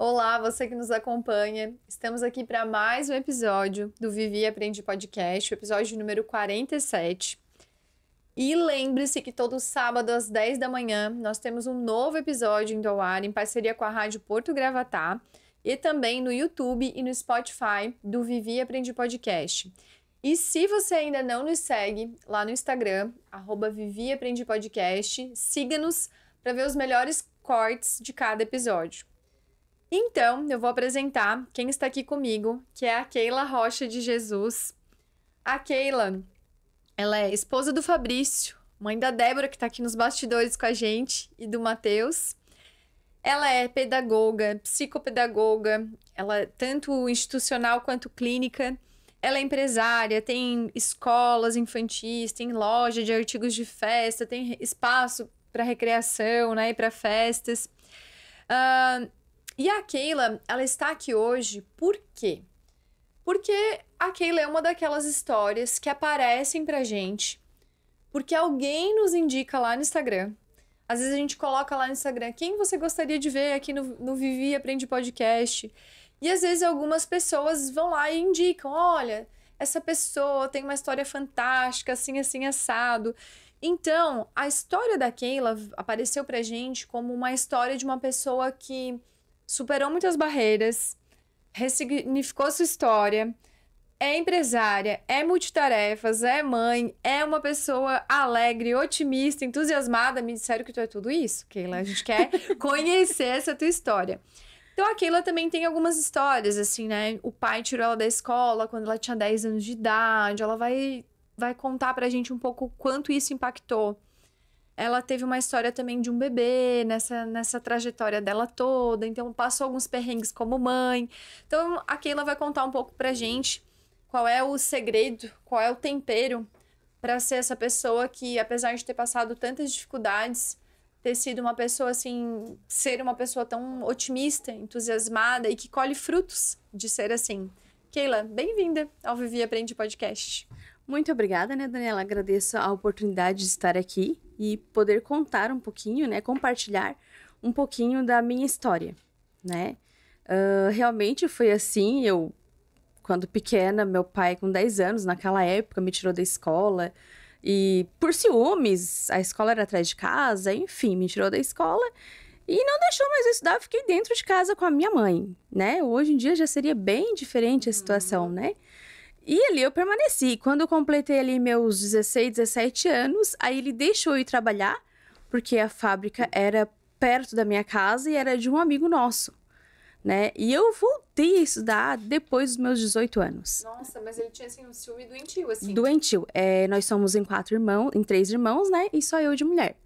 Olá, você que nos acompanha. Estamos aqui para mais um episódio do Vivi e Aprendi Podcast, o episódio número 47. E lembre-se que todo sábado às 10 da manhã nós temos um novo episódio indo ao ar em parceria com a Rádio Porto Gravatá e também no YouTube e no Spotify do Vivi e Aprendi Podcast. E se você ainda não nos segue lá no Instagram, @Vivi e Aprendi Podcast, siga-nos para ver os melhores cortes de cada episódio. Então, eu vou apresentar quem está aqui comigo, que é a Keila Rocha de Jesus. A Keila, ela é esposa do Fabrício, mãe da Débora, que está aqui nos bastidores com a gente, e do Matheus. Ela é pedagoga, psicopedagoga, ela é tanto institucional quanto clínica. Ela é empresária, tem escolas infantis, tem loja de artigos de festa, tem espaço para recreação, né, e para festas. E a Keila, ela está aqui hoje por quê? Porque a Keila é uma daquelas histórias que aparecem pra gente porque alguém nos indica lá no Instagram. Às vezes a gente coloca lá no Instagram quem você gostaria de ver aqui no Vivi e Aprendi Podcast. E às vezes algumas pessoas vão lá e indicam, olha, essa pessoa tem uma história fantástica, assim, assim, assado. Então, a história da Keila apareceu pra gente como uma história de uma pessoa que superou muitas barreiras, ressignificou sua história, é empresária, é multitarefas, é mãe, é uma pessoa alegre, otimista, entusiasmada. Me disseram que tu é tudo isso, Keila. A gente quer conhecer essa tua história. Então, a Keila também tem algumas histórias, assim, né? O pai tirou ela da escola quando ela tinha 10 anos de idade. Ela vai contar pra gente um pouco o quanto isso impactou. Ela teve uma história também de um bebê nessa trajetória dela toda. Então, passou alguns perrengues como mãe. Então, a Keila vai contar um pouco pra gente qual é o segredo, qual é o tempero pra ser essa pessoa que, apesar de ter passado tantas dificuldades, ter sido uma pessoa, assim, ser uma pessoa tão otimista, entusiasmada e que colhe frutos de ser assim. Keila, bem-vinda ao Vivi e Aprendi Podcast. Muito obrigada, né, Daniela? Agradeço a oportunidade de estar aqui e poder contar um pouquinho, né, compartilhar um pouquinho da minha história, né? Realmente foi assim, quando pequena, meu pai com 10 anos, naquela época, me tirou da escola e por ciúmes, a escola era atrás de casa, enfim, me tirou da escola e não deixou mais eu estudar, eu fiquei dentro de casa com a minha mãe, né? Hoje em dia já seria bem diferente a situação, né? E ali eu permaneci. Quando eu completei ali meus 16, 17 anos, aí ele deixou eu ir trabalhar, porque a fábrica era perto da minha casa e era de um amigo nosso, né? E eu voltei a estudar depois dos meus 18 anos. Nossa, mas ele tinha, assim, um ciúme doentio, assim. Doentio. Nós somos em 3 irmãos, né? E só eu de mulher.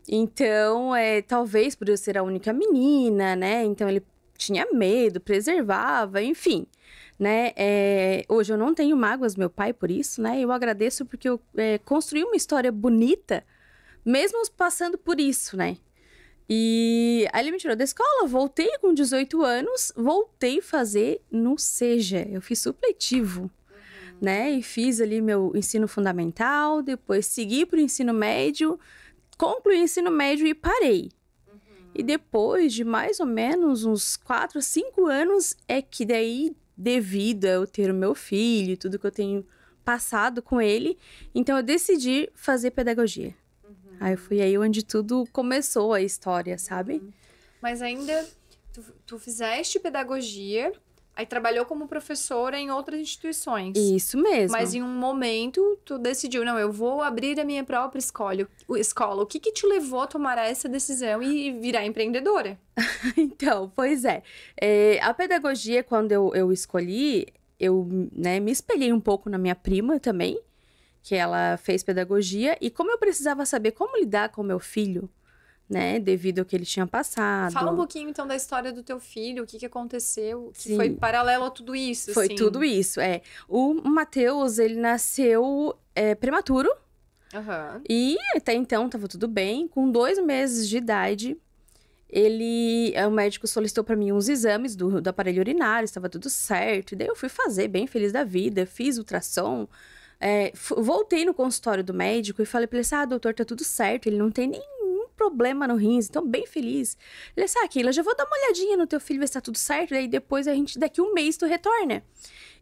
Então, talvez por eu ser a única menina, né? Então, ele tinha medo, preservava, enfim, né? Hoje eu não tenho mágoas meu pai por isso, né? Eu agradeço porque eu construí uma história bonita, mesmo passando por isso, né? E aí ele me tirou da escola, voltei com 18 anos, voltei fazer no SEJA. Eu fiz supletivo, né? E fiz ali meu ensino fundamental, depois segui para o ensino médio, concluí o ensino médio e parei. E depois de mais ou menos uns 4, 5 anos, é que daí, devido a eu ter o meu filho e tudo que eu tenho passado com ele, então eu decidi fazer pedagogia. Aí foi aí onde tudo começou a história, sabe? Mas ainda, tu fizeste pedagogia, aí trabalhou como professora em outras instituições. Isso mesmo. Mas em um momento, tu decidiu, não, eu vou abrir a minha própria escola. O que te levou a tomar essa decisão e virar empreendedora? Então, pois é. A pedagogia, quando eu escolhi, eu, né, me espelhei um pouco na minha prima também, que ela fez pedagogia. E como eu precisava saber como lidar com o meu filho, né, devido ao que ele tinha passado. Fala um pouquinho, então, da história do teu filho, o que aconteceu, que Sim. foi paralelo a tudo isso, Foi assim. tudo isso, O Matheus, ele nasceu prematuro. Aham. E até então tava tudo bem. Com 2 meses de idade, o médico solicitou pra mim uns exames do aparelho urinário, estava tudo certo. E daí eu fui fazer, bem feliz da vida, fiz ultrassom. Voltei no consultório do médico e falei pra ele assim, doutor, tá tudo certo, ele não tem nenhum problema no rins, então bem feliz. Ele disse, Keila, já vou dar uma olhadinha no teu filho, ver se tá tudo certo, daí depois daqui um mês tu retorna.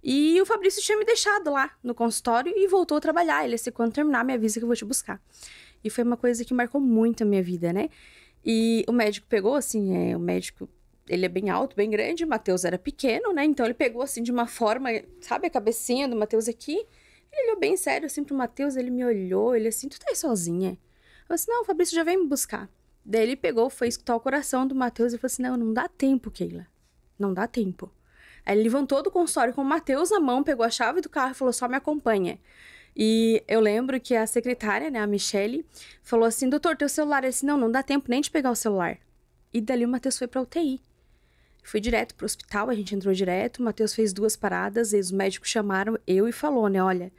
E o Fabrício tinha me deixado lá no consultório e voltou a trabalhar. Ele disse, quando terminar, me avisa que eu vou te buscar. E foi uma coisa que marcou muito a minha vida, né? E o médico pegou, assim, o médico, ele é bem alto, bem grande, o Matheus era pequeno, né? Então ele pegou, assim, de uma forma, sabe a cabecinha do Matheus aqui? Ele olhou bem sério, assim, pro Matheus, ele me olhou, ele assim, tu tá aí sozinha? Eu disse, não, o Fabrício já vem me buscar. Daí ele pegou, foi escutar o coração do Matheus e falou assim, não dá tempo, Keila, não dá tempo. Aí ele levantou do consultório com o Matheus na mão, pegou a chave do carro e falou, só me acompanha. E eu lembro que a secretária, né, a Michele, falou assim, doutor, teu celular. Ele disse, não dá tempo nem de pegar o celular. E dali o Matheus foi pra UTI. Foi direto pro hospital, a gente entrou direto, o Matheus fez 2 paradas, e os médicos chamaram eu e falou, né, olha,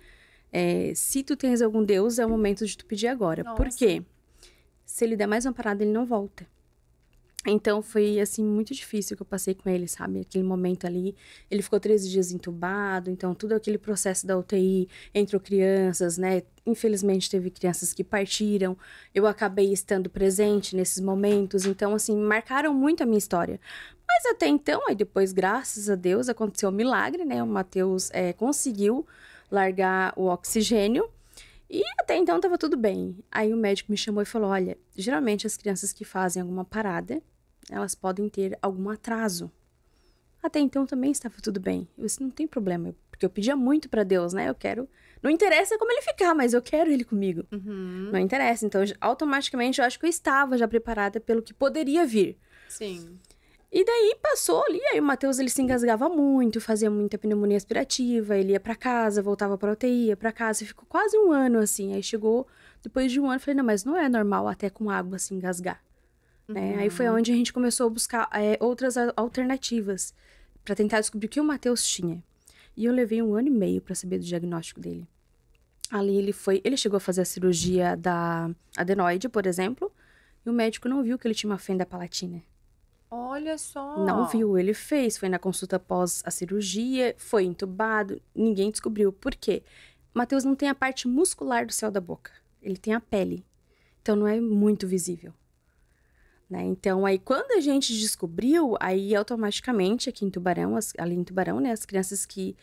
se tu tens algum Deus, é o momento de tu pedir agora. Nossa. Por quê? Se ele der mais uma parada, ele não volta. Então, foi, assim, muito difícil que eu passei com ele, sabe? Aquele momento ali, ele ficou 13 dias entubado, então, tudo aquele processo da UTI, entrou crianças, né? Infelizmente, teve crianças que partiram. Eu acabei estando presente nesses momentos, então, assim, marcaram muito a minha história. Mas até então, aí depois, graças a Deus, aconteceu um milagre, né? O Matheus conseguiu largar o oxigênio. E até então tava tudo bem. Aí o médico me chamou e falou, olha, geralmente as crianças que fazem alguma parada, elas podem ter algum atraso. Até então também estava tudo bem. Eu disse, não tem problema, porque eu pedia muito pra Deus, né? Eu quero... Não interessa como ele ficar, mas eu quero ele comigo. Uhum. Não interessa. Então, automaticamente, eu acho que eu estava já preparada pelo que poderia vir. Sim. E daí passou ali, aí o Matheus, ele se engasgava muito, fazia muita pneumonia aspirativa, ele ia pra casa, voltava pra UTI, ia pra casa, e ficou quase um ano assim. Aí chegou, depois de um ano, eu falei, não, mas não é normal até com água se engasgar. Né? Aí foi onde a gente começou a buscar outras alternativas pra tentar descobrir o que o Matheus tinha. E eu levei 1 ano e meio pra saber do diagnóstico dele. Ali ele chegou a fazer a cirurgia da adenoide, por exemplo, e o médico não viu que ele tinha uma fenda palatina. Olha só. Não viu, ele fez, foi na consulta após a cirurgia, foi entubado, ninguém descobriu. Por quê? Matheus não tem a parte muscular do céu da boca, ele tem a pele, então não é muito visível. Né? Então, aí quando a gente descobriu, aí automaticamente aqui em Tubarão, ali em Tubarão, né, as crianças que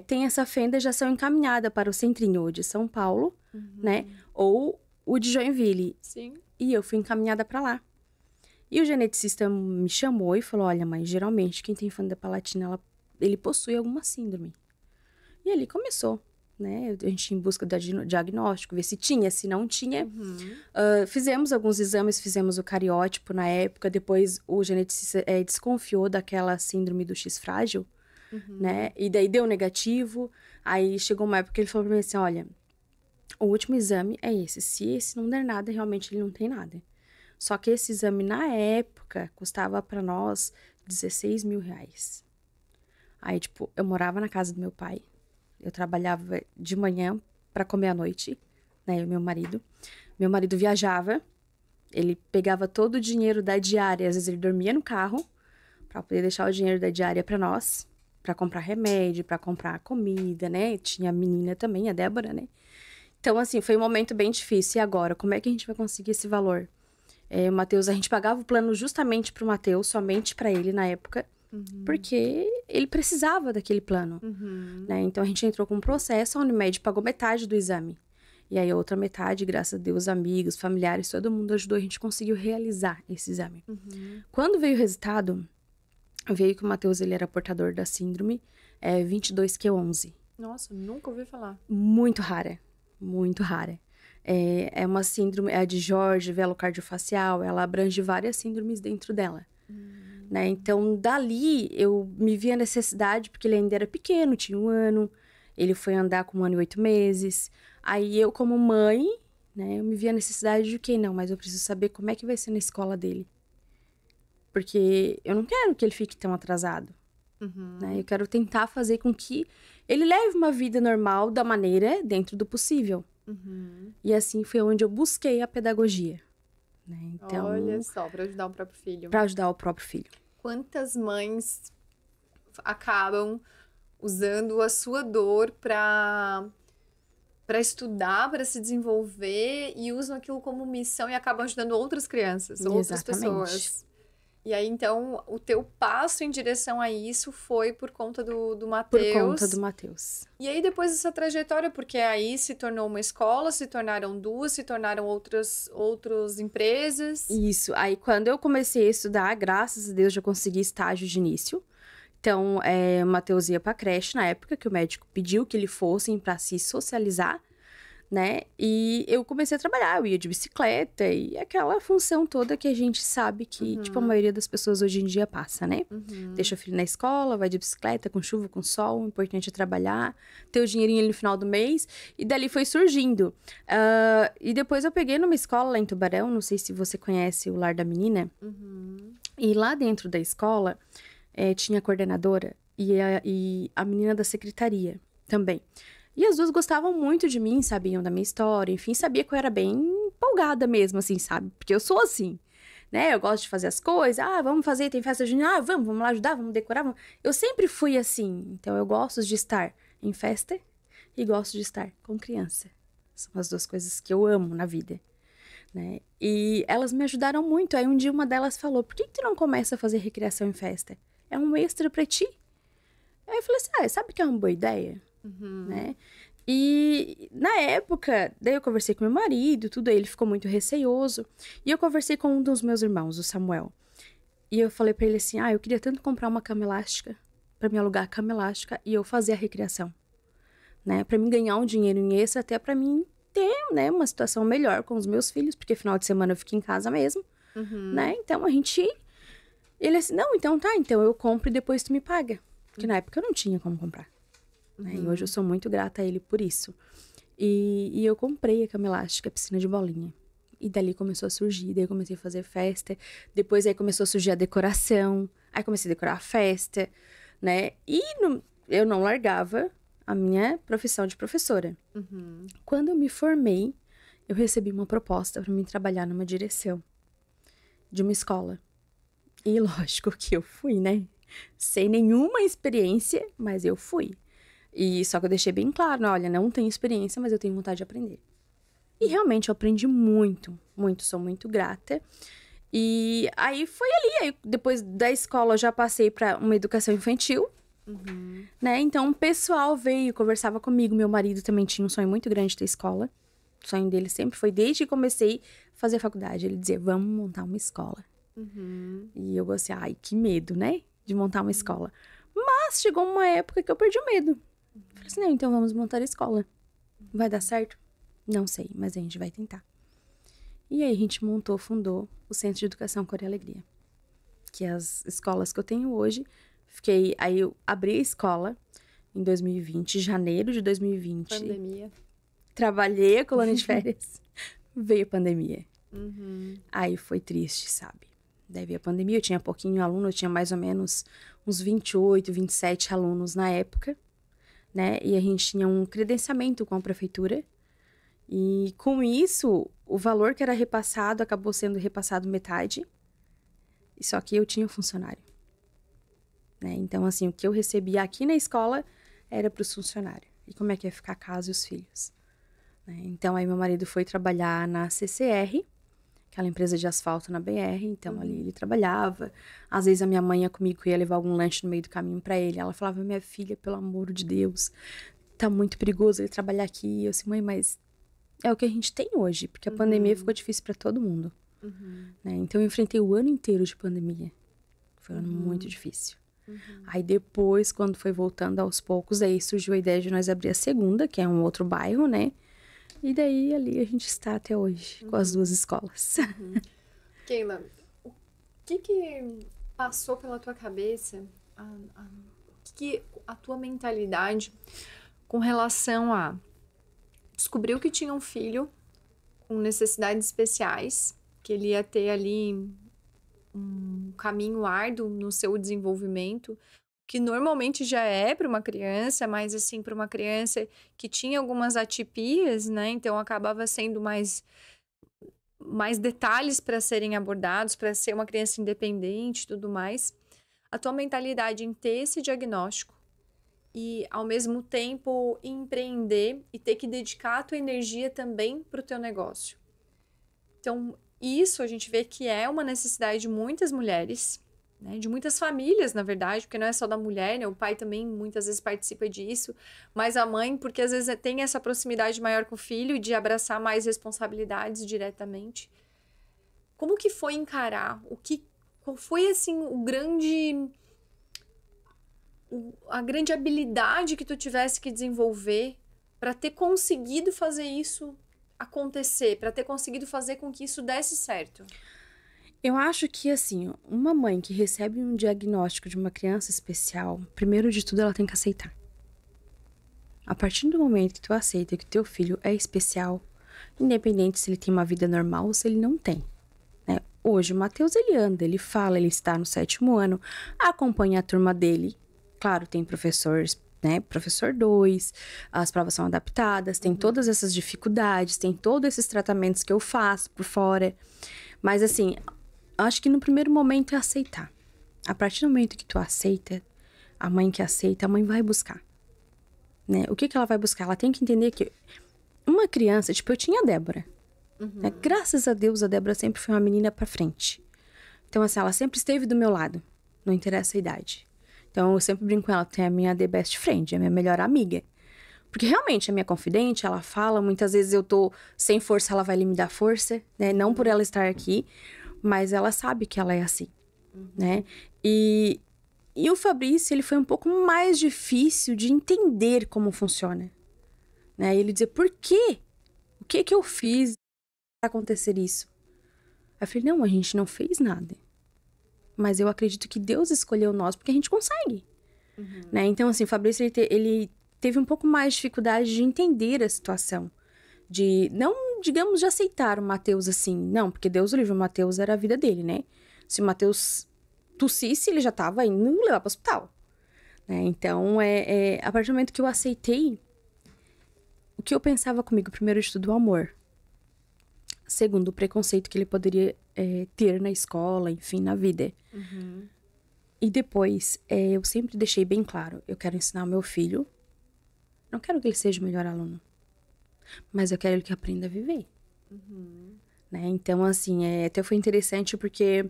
têm essa fenda já são encaminhadas para o centrinho de São Paulo, né, ou o de Joinville. Sim. E eu fui encaminhada para lá. E o geneticista me chamou e falou, olha, mãe, geralmente quem tem fenda palatina, ele possui alguma síndrome. E ali começou, né? A gente ia em busca do diagnóstico, ver se tinha, se não tinha. Fizemos alguns exames, fizemos o cariótipo na época, depois o geneticista desconfiou daquela síndrome do X frágil, né? E daí deu negativo, aí chegou uma época que ele falou pra mim assim, olha, o último exame é esse, se esse não der nada, realmente ele não tem nada. Só que esse exame, na época, custava pra nós 16 mil reais. Aí, tipo, eu morava na casa do meu pai. Eu trabalhava de manhã pra comer à noite, né? Eu e meu marido. Meu marido viajava. Ele pegava todo o dinheiro da diária. Às vezes ele dormia no carro pra poder deixar o dinheiro da diária pra nós. Pra comprar remédio, pra comprar comida, né? Tinha a menina também, a Débora, né? Então, assim, foi um momento bem difícil. E agora, como é que a gente vai conseguir esse valor? O Matheus, a gente pagava o plano justamente pro Matheus, somente pra ele na época, porque ele precisava daquele plano, né? Então a gente entrou com um processo, a Unimed pagou metade do exame. E aí a outra metade, graças a Deus, amigos, familiares, todo mundo ajudou, a gente conseguiu realizar esse exame. Quando veio o resultado, veio que o Matheus, ele era portador da síndrome 22q11. Nossa, nunca ouvi falar. Muito rara, muito rara. É uma síndrome, a de Jorge, velocardiofascial, ela abrange várias síndromes dentro dela. Né? Então, dali, eu me vi a necessidade, porque ele ainda era pequeno, tinha 1 ano, ele foi andar com 1 ano e 8 meses. Aí eu, como mãe, né, eu me vi a necessidade de que, não, mas eu preciso saber como é que vai ser na escola dele. Porque eu não quero que ele fique tão atrasado. Né? Eu quero tentar fazer com que ele leve uma vida normal da maneira dentro do possível. E assim foi onde eu busquei a pedagogia. Né? Então, olha só, para ajudar o próprio filho. Para ajudar o próprio filho. Quantas mães acabam usando a sua dor para para estudar, para se desenvolver e usam aquilo como missão e acabam ajudando outras crianças, outras pessoas. E aí, então, o teu passo em direção a isso foi por conta do Matheus. Por conta do Matheus. E aí, depois dessa trajetória, porque aí se tornou uma escola, se tornaram duas, se tornaram outras empresas. Isso. Aí, quando eu comecei a estudar, graças a Deus, já consegui estágio de início. Então, o Matheus ia pra creche na época que o médico pediu que ele fosse para se socializar, né? E eu comecei a trabalhar, eu ia de bicicleta e aquela função toda que a gente sabe que, tipo, a maioria das pessoas hoje em dia passa, né? Deixa o filho na escola, vai de bicicleta, com chuva, com sol, o importante é trabalhar, ter o dinheirinho ali no final do mês, e dali foi surgindo. E depois eu peguei numa escola lá em Tubarão, não sei se você conhece o Lar da Menina, e lá dentro da escola tinha a coordenadora e a menina da secretaria também. E as duas gostavam muito de mim, sabiam da minha história, enfim, sabia que eu era bem empolgada mesmo, assim, sabe? Porque eu sou assim, né? Eu gosto de fazer as coisas, vamos fazer, tem festa junina, vamos lá ajudar, vamos decorar, vamos. Eu sempre fui assim, então eu gosto de estar em festa e gosto de estar com criança. São as duas coisas que eu amo na vida, né? E elas me ajudaram muito, aí um dia uma delas falou, por que tu não começa a fazer recreação em festa? É um extra pra ti. Aí eu falei assim, sabe que é uma boa ideia? Né? E na época, daí eu conversei com meu marido, tudo, aí ele ficou muito receoso. E eu conversei com um dos meus irmãos, o Samuel. E eu falei pra ele assim, eu queria tanto comprar uma cama elástica, pra me alugar a cama elástica e eu fazer a recreação, né? Pra mim ganhar um dinheiro em extra, até pra mim ter, né, uma situação melhor com os meus filhos, porque final de semana eu fico em casa mesmo, né? Então ele assim, não, então tá, então eu compro e depois tu me paga. Porque na época eu não tinha como comprar. Né? E hoje eu sou muito grata a ele por isso. E eu comprei a cama elástica, a piscina de bolinha. E dali começou a surgir, daí eu comecei a fazer festa. Depois aí começou a surgir a decoração. Aí comecei a decorar a festa, né? E eu não largava a minha profissão de professora. Quando eu me formei, eu recebi uma proposta para mim trabalhar numa direção de uma escola. E lógico que eu fui, né? Sem nenhuma experiência, mas eu fui. E só que eu deixei bem claro, olha, não tenho experiência, mas eu tenho vontade de aprender. E realmente eu aprendi muito, muito, sou muito grata. E aí foi ali, aí depois da escola eu já passei para uma educação infantil, né? Então o pessoal veio, conversava comigo, meu marido também tinha um sonho muito grande de ter escola. O sonho dele sempre foi, desde que comecei a fazer faculdade, ele dizia, vamos montar uma escola. E eu gostei, que medo, né? De montar uma escola. Mas chegou uma época que eu perdi o medo. Falei assim, não, então vamos montar a escola. Vai dar certo? Não sei, mas a gente vai tentar. E aí a gente fundou o Centro de Educação Cor e Alegria. Que é as escolas que eu tenho hoje. Aí eu abri a escola em 2020, janeiro de 2020. Pandemia. Trabalhei a colônia de férias. Veio a pandemia. Aí foi triste, sabe? Daí veio a pandemia, eu tinha pouquinho aluno, eu tinha mais ou menos uns 28, 27 alunos na época, né? E a gente tinha um credenciamento com a prefeitura. E com isso, o valor que era repassado acabou sendo repassado metade. Só que eu tinha funcionário, né? Então, assim, o que eu recebia aqui na escola era para os funcionários. E como é que ia ficar a casa e os filhos? Né? Então, aí meu marido foi trabalhar na CCR, aquela empresa de asfalto na BR. Então, ali ele trabalhava. Às vezes, a minha mãe ia comigo, ia levar algum lanche no meio do caminho para ele. Ela falava, minha filha, pelo amor de Deus, tá muito perigoso ele trabalhar aqui. E eu assim, mãe, mas é o que a gente tem hoje, porque a pandemia ficou difícil para todo mundo. Né? Então, eu enfrentei o ano inteiro de pandemia. Foi um ano muito difícil. Aí, depois, quando foi voltando aos poucos, aí surgiu a ideia de nós abrir a segunda, que é um outro bairro, né? E daí, ali, a gente está até hoje, com as duas escolas. Keila, o que passou pela tua cabeça, a tua mentalidade com relação a descobriu que tinha um filho com necessidades especiais, que ele ia ter ali um caminho árduo no seu desenvolvimento, que normalmente já é para uma criança, mas assim, para uma criança que tinha algumas atipias, né? Então acabava sendo mais detalhes para serem abordados, para ser uma criança independente e tudo mais. A tua mentalidade em ter esse diagnóstico e, ao mesmo tempo, empreender e ter que dedicar a tua energia também para o teu negócio. Então, isso a gente vê que é uma necessidade de muitas mulheres, né? De muitas famílias, na verdade, porque não é só da mulher, né? O pai também muitas vezes participa disso, mas a mãe, porque às vezes tem essa proximidade maior com o filho de abraçar mais responsabilidades diretamente. Como que foi encarar? Qual foi, assim, a grande habilidade que tu tivesse que desenvolver para ter conseguido fazer isso acontecer, para ter conseguido fazer com que isso desse certo? Eu acho que, assim, uma mãe que recebe um diagnóstico de uma criança especial, primeiro de tudo, ela tem que aceitar. A partir do momento que tu aceita que o teu filho é especial, independente se ele tem uma vida normal ou se ele não tem, né? Hoje, o Matheus, ele anda, ele fala, ele está no 7º ano, acompanha a turma dele. Claro, tem professores, né? Professor 2, as provas são adaptadas, tem todas essas dificuldades, tem todos esses tratamentos que eu faço por fora. Mas, assim, acho que no primeiro momento é aceitar. A partir do momento que tu aceita, a mãe que aceita, a mãe vai buscar, né? O que ela vai buscar? Ela tem que entender que uma criança, tipo, eu tinha a Débora, né? Graças a Deus, a Débora sempre foi uma menina pra frente. Então, assim, ela sempre esteve do meu lado, não interessa a idade. Então, eu sempre brinco com ela, tem a minha The Best Friend, a minha melhor amiga. Porque realmente é minha confidente, ela fala, muitas vezes eu tô sem força, ela vai ali me dar força, né? Não por ela estar aqui, mas ela sabe que ela é assim, né? E o Fabrício, ele foi um pouco mais difícil de entender como funciona, né? Ele dizer, por quê? O que que eu fiz para acontecer isso? Aí eu falei, não, a gente não fez nada. Mas eu acredito que Deus escolheu nós porque a gente consegue, né? Então, assim, o Fabrício, ele teve um pouco mais de dificuldade de entender a situação. De, não, digamos, de aceitar o Matheus assim. Não, porque Deus o livre, o Matheus era a vida dele, né? Se o Matheus tossisse, ele já tava indo levar pro hospital, né? Então, a partir do momento que eu aceitei, o que eu pensava comigo, primeiro de tudo, o amor. Segundo, o preconceito que ele poderia ter na escola, enfim, na vida. E depois, eu sempre deixei bem claro, eu quero ensinar o meu filho, não quero que ele seja o melhor aluno, mas eu quero ele que aprenda a viver. Né? Então, assim, até foi interessante porque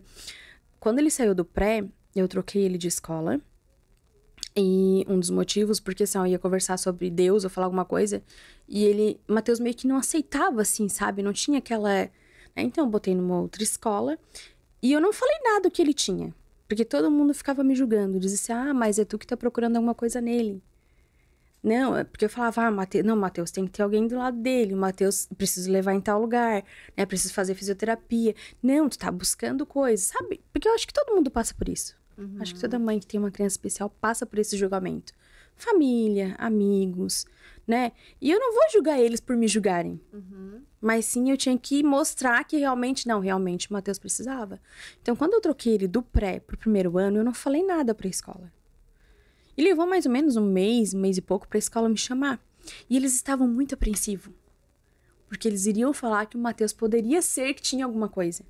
quando ele saiu do pré, eu troquei ele de escola. E um dos motivos, porque assim, eu ia conversar sobre Deus ou falar alguma coisa, e Matheus meio que não aceitava, assim, sabe? Não tinha aquela... né? Então, eu botei numa outra escola e eu não falei nada do que ele tinha. Porque todo mundo ficava me julgando, dizia assim, mas é tu que tá procurando alguma coisa nele. Não, porque eu falava, Matheus, tem que ter alguém do lado dele, o Matheus preciso levar em tal lugar, né? Preciso fazer fisioterapia. Não, tu tá buscando coisas, sabe? Porque eu acho que todo mundo passa por isso. Acho que toda mãe que tem uma criança especial passa por esse julgamento. Família, amigos, né? E eu não vou julgar eles por me julgarem. Mas sim, eu tinha que mostrar que realmente o Matheus precisava. Então, quando eu troquei ele do pré pro 1º ano, eu não falei nada pra escola. E levou mais ou menos um mês e pouco pra escola me chamar. E eles estavam muito apreensivos. Porque eles iriam falar que o Matheus poderia ser que tinha alguma coisa,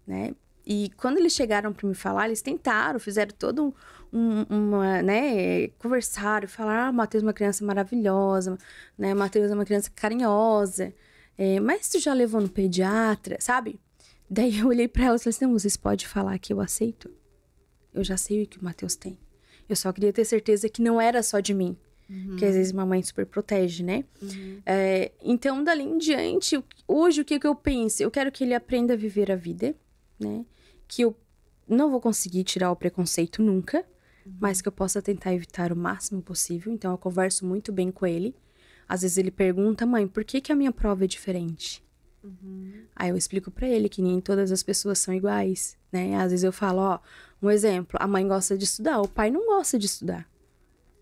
né? E quando eles chegaram para me falar, eles tentaram, fizeram todo né, conversaram, falaram, Matheus é uma criança maravilhosa, né, Matheus é uma criança carinhosa, mas tu já levou no pediatra, sabe? Daí eu olhei para elas e falei assim, não, vocês podem falar que eu aceito. Eu já sei o que o Matheus tem. Eu só queria ter certeza que não era só de mim. Que às vezes mamãe super protege, né? Então, dali em diante, hoje o que eu penso? Eu quero que ele aprenda a viver a vida, né? Que eu não vou conseguir tirar o preconceito nunca, mas que eu possa tentar evitar o máximo possível. Então, eu converso muito bem com ele. Às vezes ele pergunta, mãe, por que a minha prova é diferente? Aí eu explico pra ele que nem todas as pessoas são iguais, né? Às vezes eu falo, um exemplo, a mãe gosta de estudar, o pai não gosta de estudar.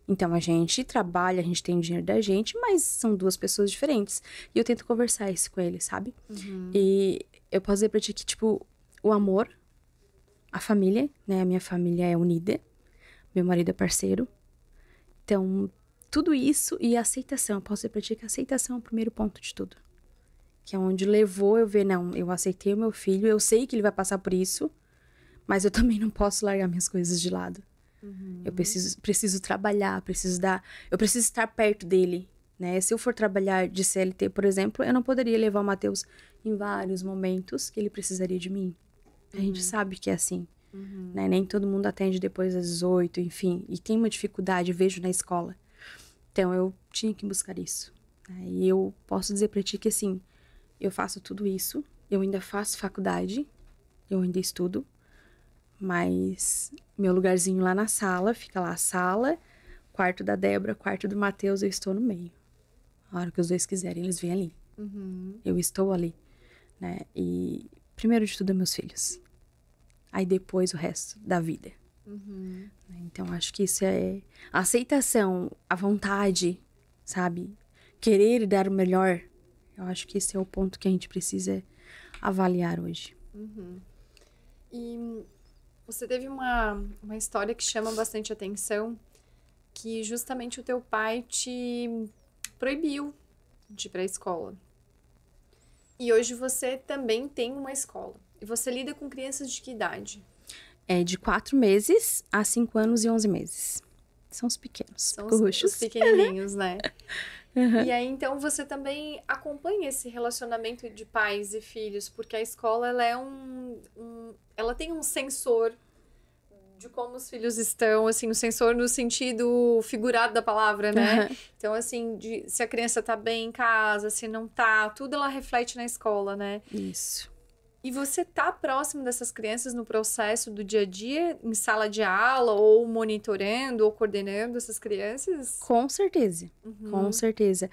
Então, a gente trabalha, a gente tem o dinheiro da gente, mas são 2 pessoas diferentes. E eu tento conversar isso com ele, sabe? E eu posso dizer pra ti que, tipo, o amor, a família, né? A minha família é unida. Meu marido é parceiro. Então, tudo isso e a aceitação. Eu posso dizer pra ti que a aceitação é o primeiro ponto de tudo. Que é onde levou eu ver, não, eu aceitei o meu filho, eu sei que ele vai passar por isso, mas eu também não posso largar minhas coisas de lado. Eu preciso trabalhar, eu preciso estar perto dele, né? Se eu for trabalhar de CLT, por exemplo, eu não poderia levar o Matheus em vários momentos que ele precisaria de mim. A gente sabe que é assim, né? Nem todo mundo atende depois das 18, enfim. E tem uma dificuldade, vejo na escola. Então, eu tinha que buscar isso, né? E eu posso dizer pra ti que, assim, eu faço tudo isso, eu ainda faço faculdade, eu ainda estudo, mas meu lugarzinho lá na sala, fica lá a sala, quarto da Débora, quarto do Matheus, eu estou no meio. A hora que os dois quiserem, eles vêm ali. Eu estou ali, né? E primeiro de tudo é meus filhos. Aí depois o resto da vida. Então, acho que isso é a aceitação, a vontade, sabe? Querer dar o melhor. Eu acho que esse é o ponto que a gente precisa avaliar hoje. E você teve uma história que chama bastante atenção, que justamente o teu pai te proibiu de ir para a escola. E hoje você também tem uma escola. E você lida com crianças de que idade? É de 4 meses a 5 anos e 11 meses. São os pequenos, São coruchos. os pequenininhos, né? E aí, então, você também acompanha esse relacionamento de pais e filhos, porque a escola, ela é ela tem um sensor de como os filhos estão, assim, um sensor no sentido figurado da palavra, né? Então, assim, se a criança tá bem em casa, se não tá, tudo ela reflete na escola, né? Isso. E você tá próximo dessas crianças no processo do dia a dia, em sala de aula, ou monitorando, ou coordenando essas crianças? Com certeza, com certeza.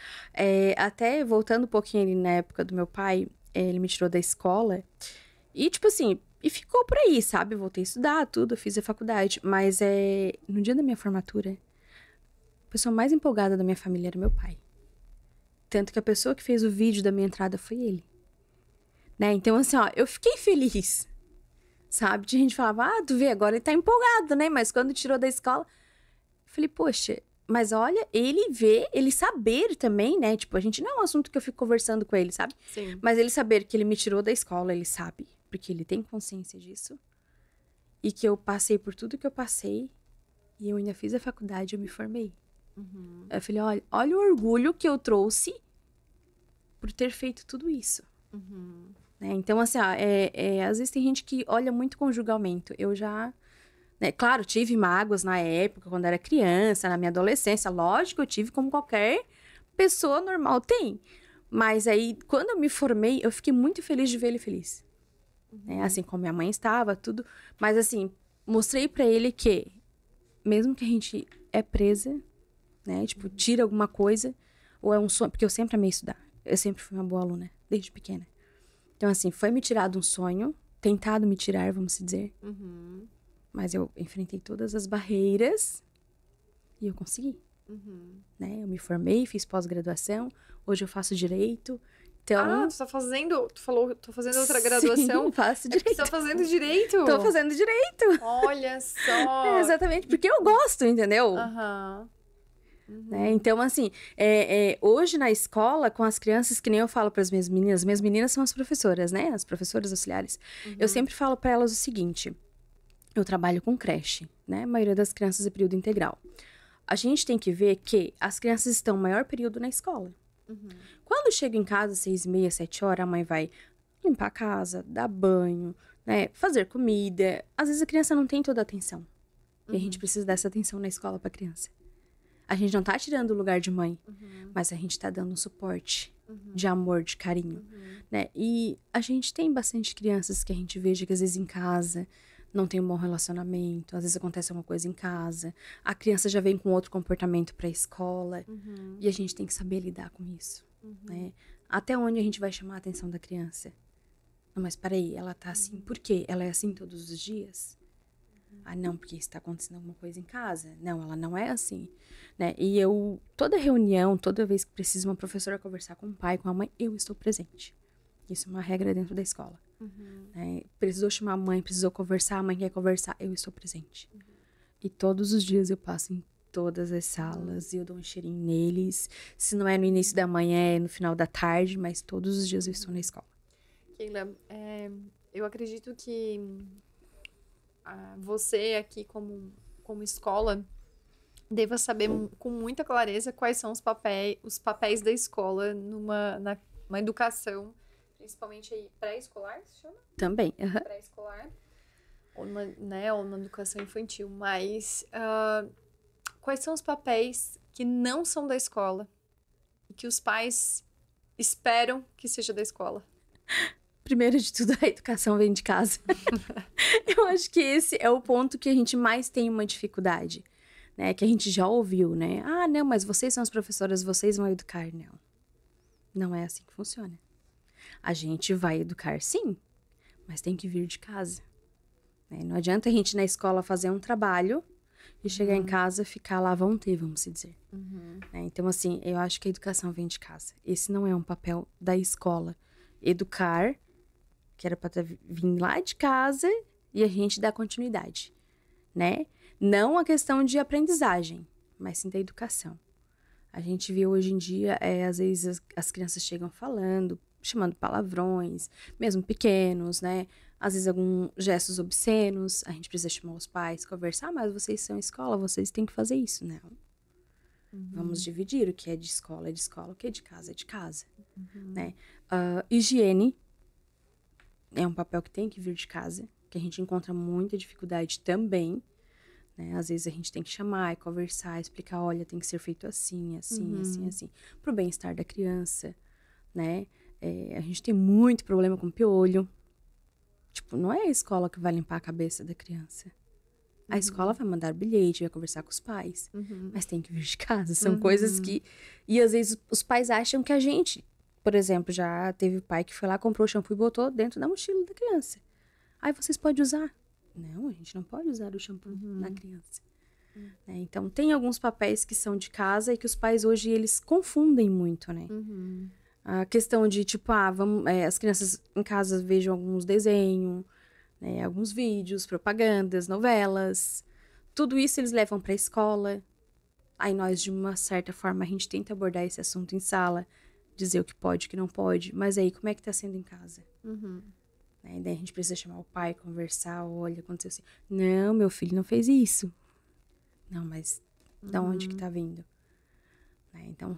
Até voltando um pouquinho ali na época do meu pai, ele me tirou da escola. E, tipo assim, e ficou por aí, sabe? Voltei a estudar, tudo, fiz a faculdade. Mas no dia da minha formatura, a pessoa mais empolgada da minha família era meu pai. Tanto que a pessoa que fez o vídeo da minha entrada foi ele. Né? Então, assim, ó, eu fiquei feliz, sabe? De gente falava, tu vê, agora ele tá empolgado, né? Mas quando tirou da escola, eu falei, poxa, mas olha, ele vê, ele saber também, né? Tipo, a gente não é um assunto que eu fico conversando com ele, sabe? Sim. Mas ele saber que ele me tirou da escola, ele sabe, porque ele tem consciência disso. E que eu passei por tudo que eu passei, e eu ainda fiz a faculdade, eu me formei. Eu falei, olha o orgulho que eu trouxe por ter feito tudo isso. Né? Então, assim, às vezes tem gente que olha muito com julgamento. Eu já, né, claro, tive mágoas na época, quando era criança, na minha adolescência. Lógico, eu tive como qualquer pessoa normal tem. Mas aí, quando eu me formei, eu fiquei muito feliz de ver ele feliz. Né? Assim como minha mãe estava, tudo. Mas, assim, mostrei pra ele que, mesmo que a gente é presa, né? Tipo, tira alguma coisa, ou é um sonho. Porque eu sempre amei estudar. Eu sempre fui uma boa aluna, desde pequena. Então, assim, foi me tirado um sonho, tentado me tirar, vamos dizer. Mas eu enfrentei todas as barreiras e eu consegui. Né? Eu me formei, fiz pós-graduação, hoje eu faço direito. Então, tu tá fazendo, tu falou, tô fazendo outra graduação. Sim, faço direito. Você tá fazendo direito? Tô fazendo direito. Olha só. Exatamente, porque eu gosto, entendeu? Né? Então, assim, hoje na escola, com as crianças, que nem eu falo para as minhas meninas são as professoras, né? As professoras auxiliares. Eu sempre falo para elas o seguinte: eu trabalho com creche, né? A maioria das crianças é período integral. A gente tem que ver que as crianças estão o maior período na escola. Quando chega em casa, 6h30, 7h, a mãe vai limpar a casa, dar banho, né? Fazer comida. Às vezes a criança não tem toda a atenção. E a gente precisa dessa atenção na escola para a criança. A gente não tá tirando o lugar de mãe, mas a gente tá dando um suporte de amor, de carinho, né? E a gente tem bastante crianças que a gente veja que às vezes em casa não tem um bom relacionamento, às vezes acontece alguma coisa em casa, a criança já vem com outro comportamento pra escola, e a gente tem que saber lidar com isso, né? Até onde a gente vai chamar a atenção da criança? Não, mas peraí, ela tá assim, por quê? Ela é assim todos os dias? Ah, não, porque está acontecendo alguma coisa em casa. Não, ela não é assim, né? E toda reunião, toda vez que precisa uma professora conversar com o pai, com a mãe, eu estou presente. Isso é uma regra dentro da escola. Né? Precisou chamar a mãe, precisou conversar, a mãe quer conversar, eu estou presente. E todos os dias eu passo em todas as salas e eu dou um cheirinho neles. Se não é no início da manhã, é no final da tarde, mas todos os dias eu estou na escola. Keila, eu acredito que você aqui como como escola, deva saber com muita clareza quais são os papéis da escola numa educação, principalmente aí pré-escolar, se chama? Também. Pré-escolar, ou numa educação infantil. Mas quais são os papéis que não são da escola e que os pais esperam que seja da escola? Primeiro de tudo, a educação vem de casa. Eu acho que esse é o ponto que a gente mais tem uma dificuldade, né? Que a gente já ouviu, né? Ah, não, mas vocês são as professoras, vocês vão educar. Não. Não é assim que funciona. A gente vai educar, sim, mas tem que vir de casa. Né? Não adianta a gente ir na escola fazer um trabalho e chegar em casa ficar lá vamos se dizer. Né? Então, assim, eu acho que a educação vem de casa. Esse não é um papel da escola. Educar, que era para vir lá de casa e a gente dar continuidade, né? Não a questão de aprendizagem, mas sim da educação. A gente vê hoje em dia, às vezes as crianças chegam falando, chamando palavrões, mesmo pequenos, né? Às vezes alguns gestos obscenos, a gente precisa chamar os pais, conversar, mas vocês são escola, vocês têm que fazer isso, não. Vamos dividir, o que é de escola, o que é de casa, né? Higiene é um papel que tem que vir de casa, que a gente encontra muita dificuldade também, né? Às vezes a gente tem que chamar e conversar, explicar, olha, tem que ser feito assim, pro bem-estar da criança, né? A gente tem muito problema com piolho. Tipo, não é a escola que vai limpar a cabeça da criança. A escola vai mandar bilhete, vai conversar com os pais. Mas tem que vir de casa. São coisas que... E às vezes os pais acham que a gente... Por exemplo, já teve pai que foi lá, comprou o shampoo e botou dentro da mochila da criança. Aí vocês podem usar. Não, a gente não pode usar o shampoo na criança. Né? Então, tem alguns papéis que são de casa e que os pais hoje, eles confundem muito, né? A questão de, tipo, as crianças em casa vejam alguns desenhos, né, alguns vídeos, propagandas, novelas. Tudo isso eles levam para a escola. Aí nós, de uma certa forma, a gente tenta abordar esse assunto em sala, dizer o que pode, o que não pode. Mas aí, como é que tá sendo em casa? Né, daí a gente precisa chamar o pai, conversar, olha, aconteceu assim. Não, meu filho não fez isso. Não, mas de onde que tá vindo? Né, então,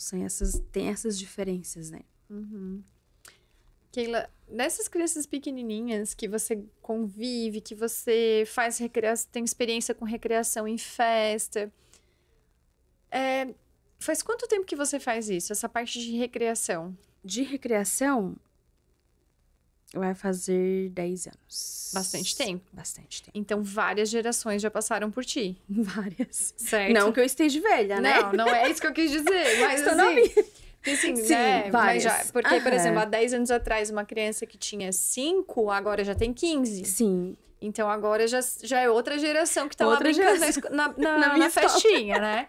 tem essas diferenças, né? Keila, nessas crianças pequenininhas que você convive, que você faz recreação, tem experiência com recreação em festa, faz quanto tempo que você faz isso, essa parte de recreação? De recreação, vai fazer 10 anos. Bastante tempo. Bastante tempo. Então, várias gerações já passaram por ti. Várias. Certo. Não que eu esteja velha, né? Não é isso que eu quis dizer. Mas Estou assim... Sim, né? várias. Mas porque, por exemplo, há 10 anos atrás, uma criança que tinha 5, agora já tem 15. Sim. Então, agora já é outra geração que tá lá brincando na minha festinha, né?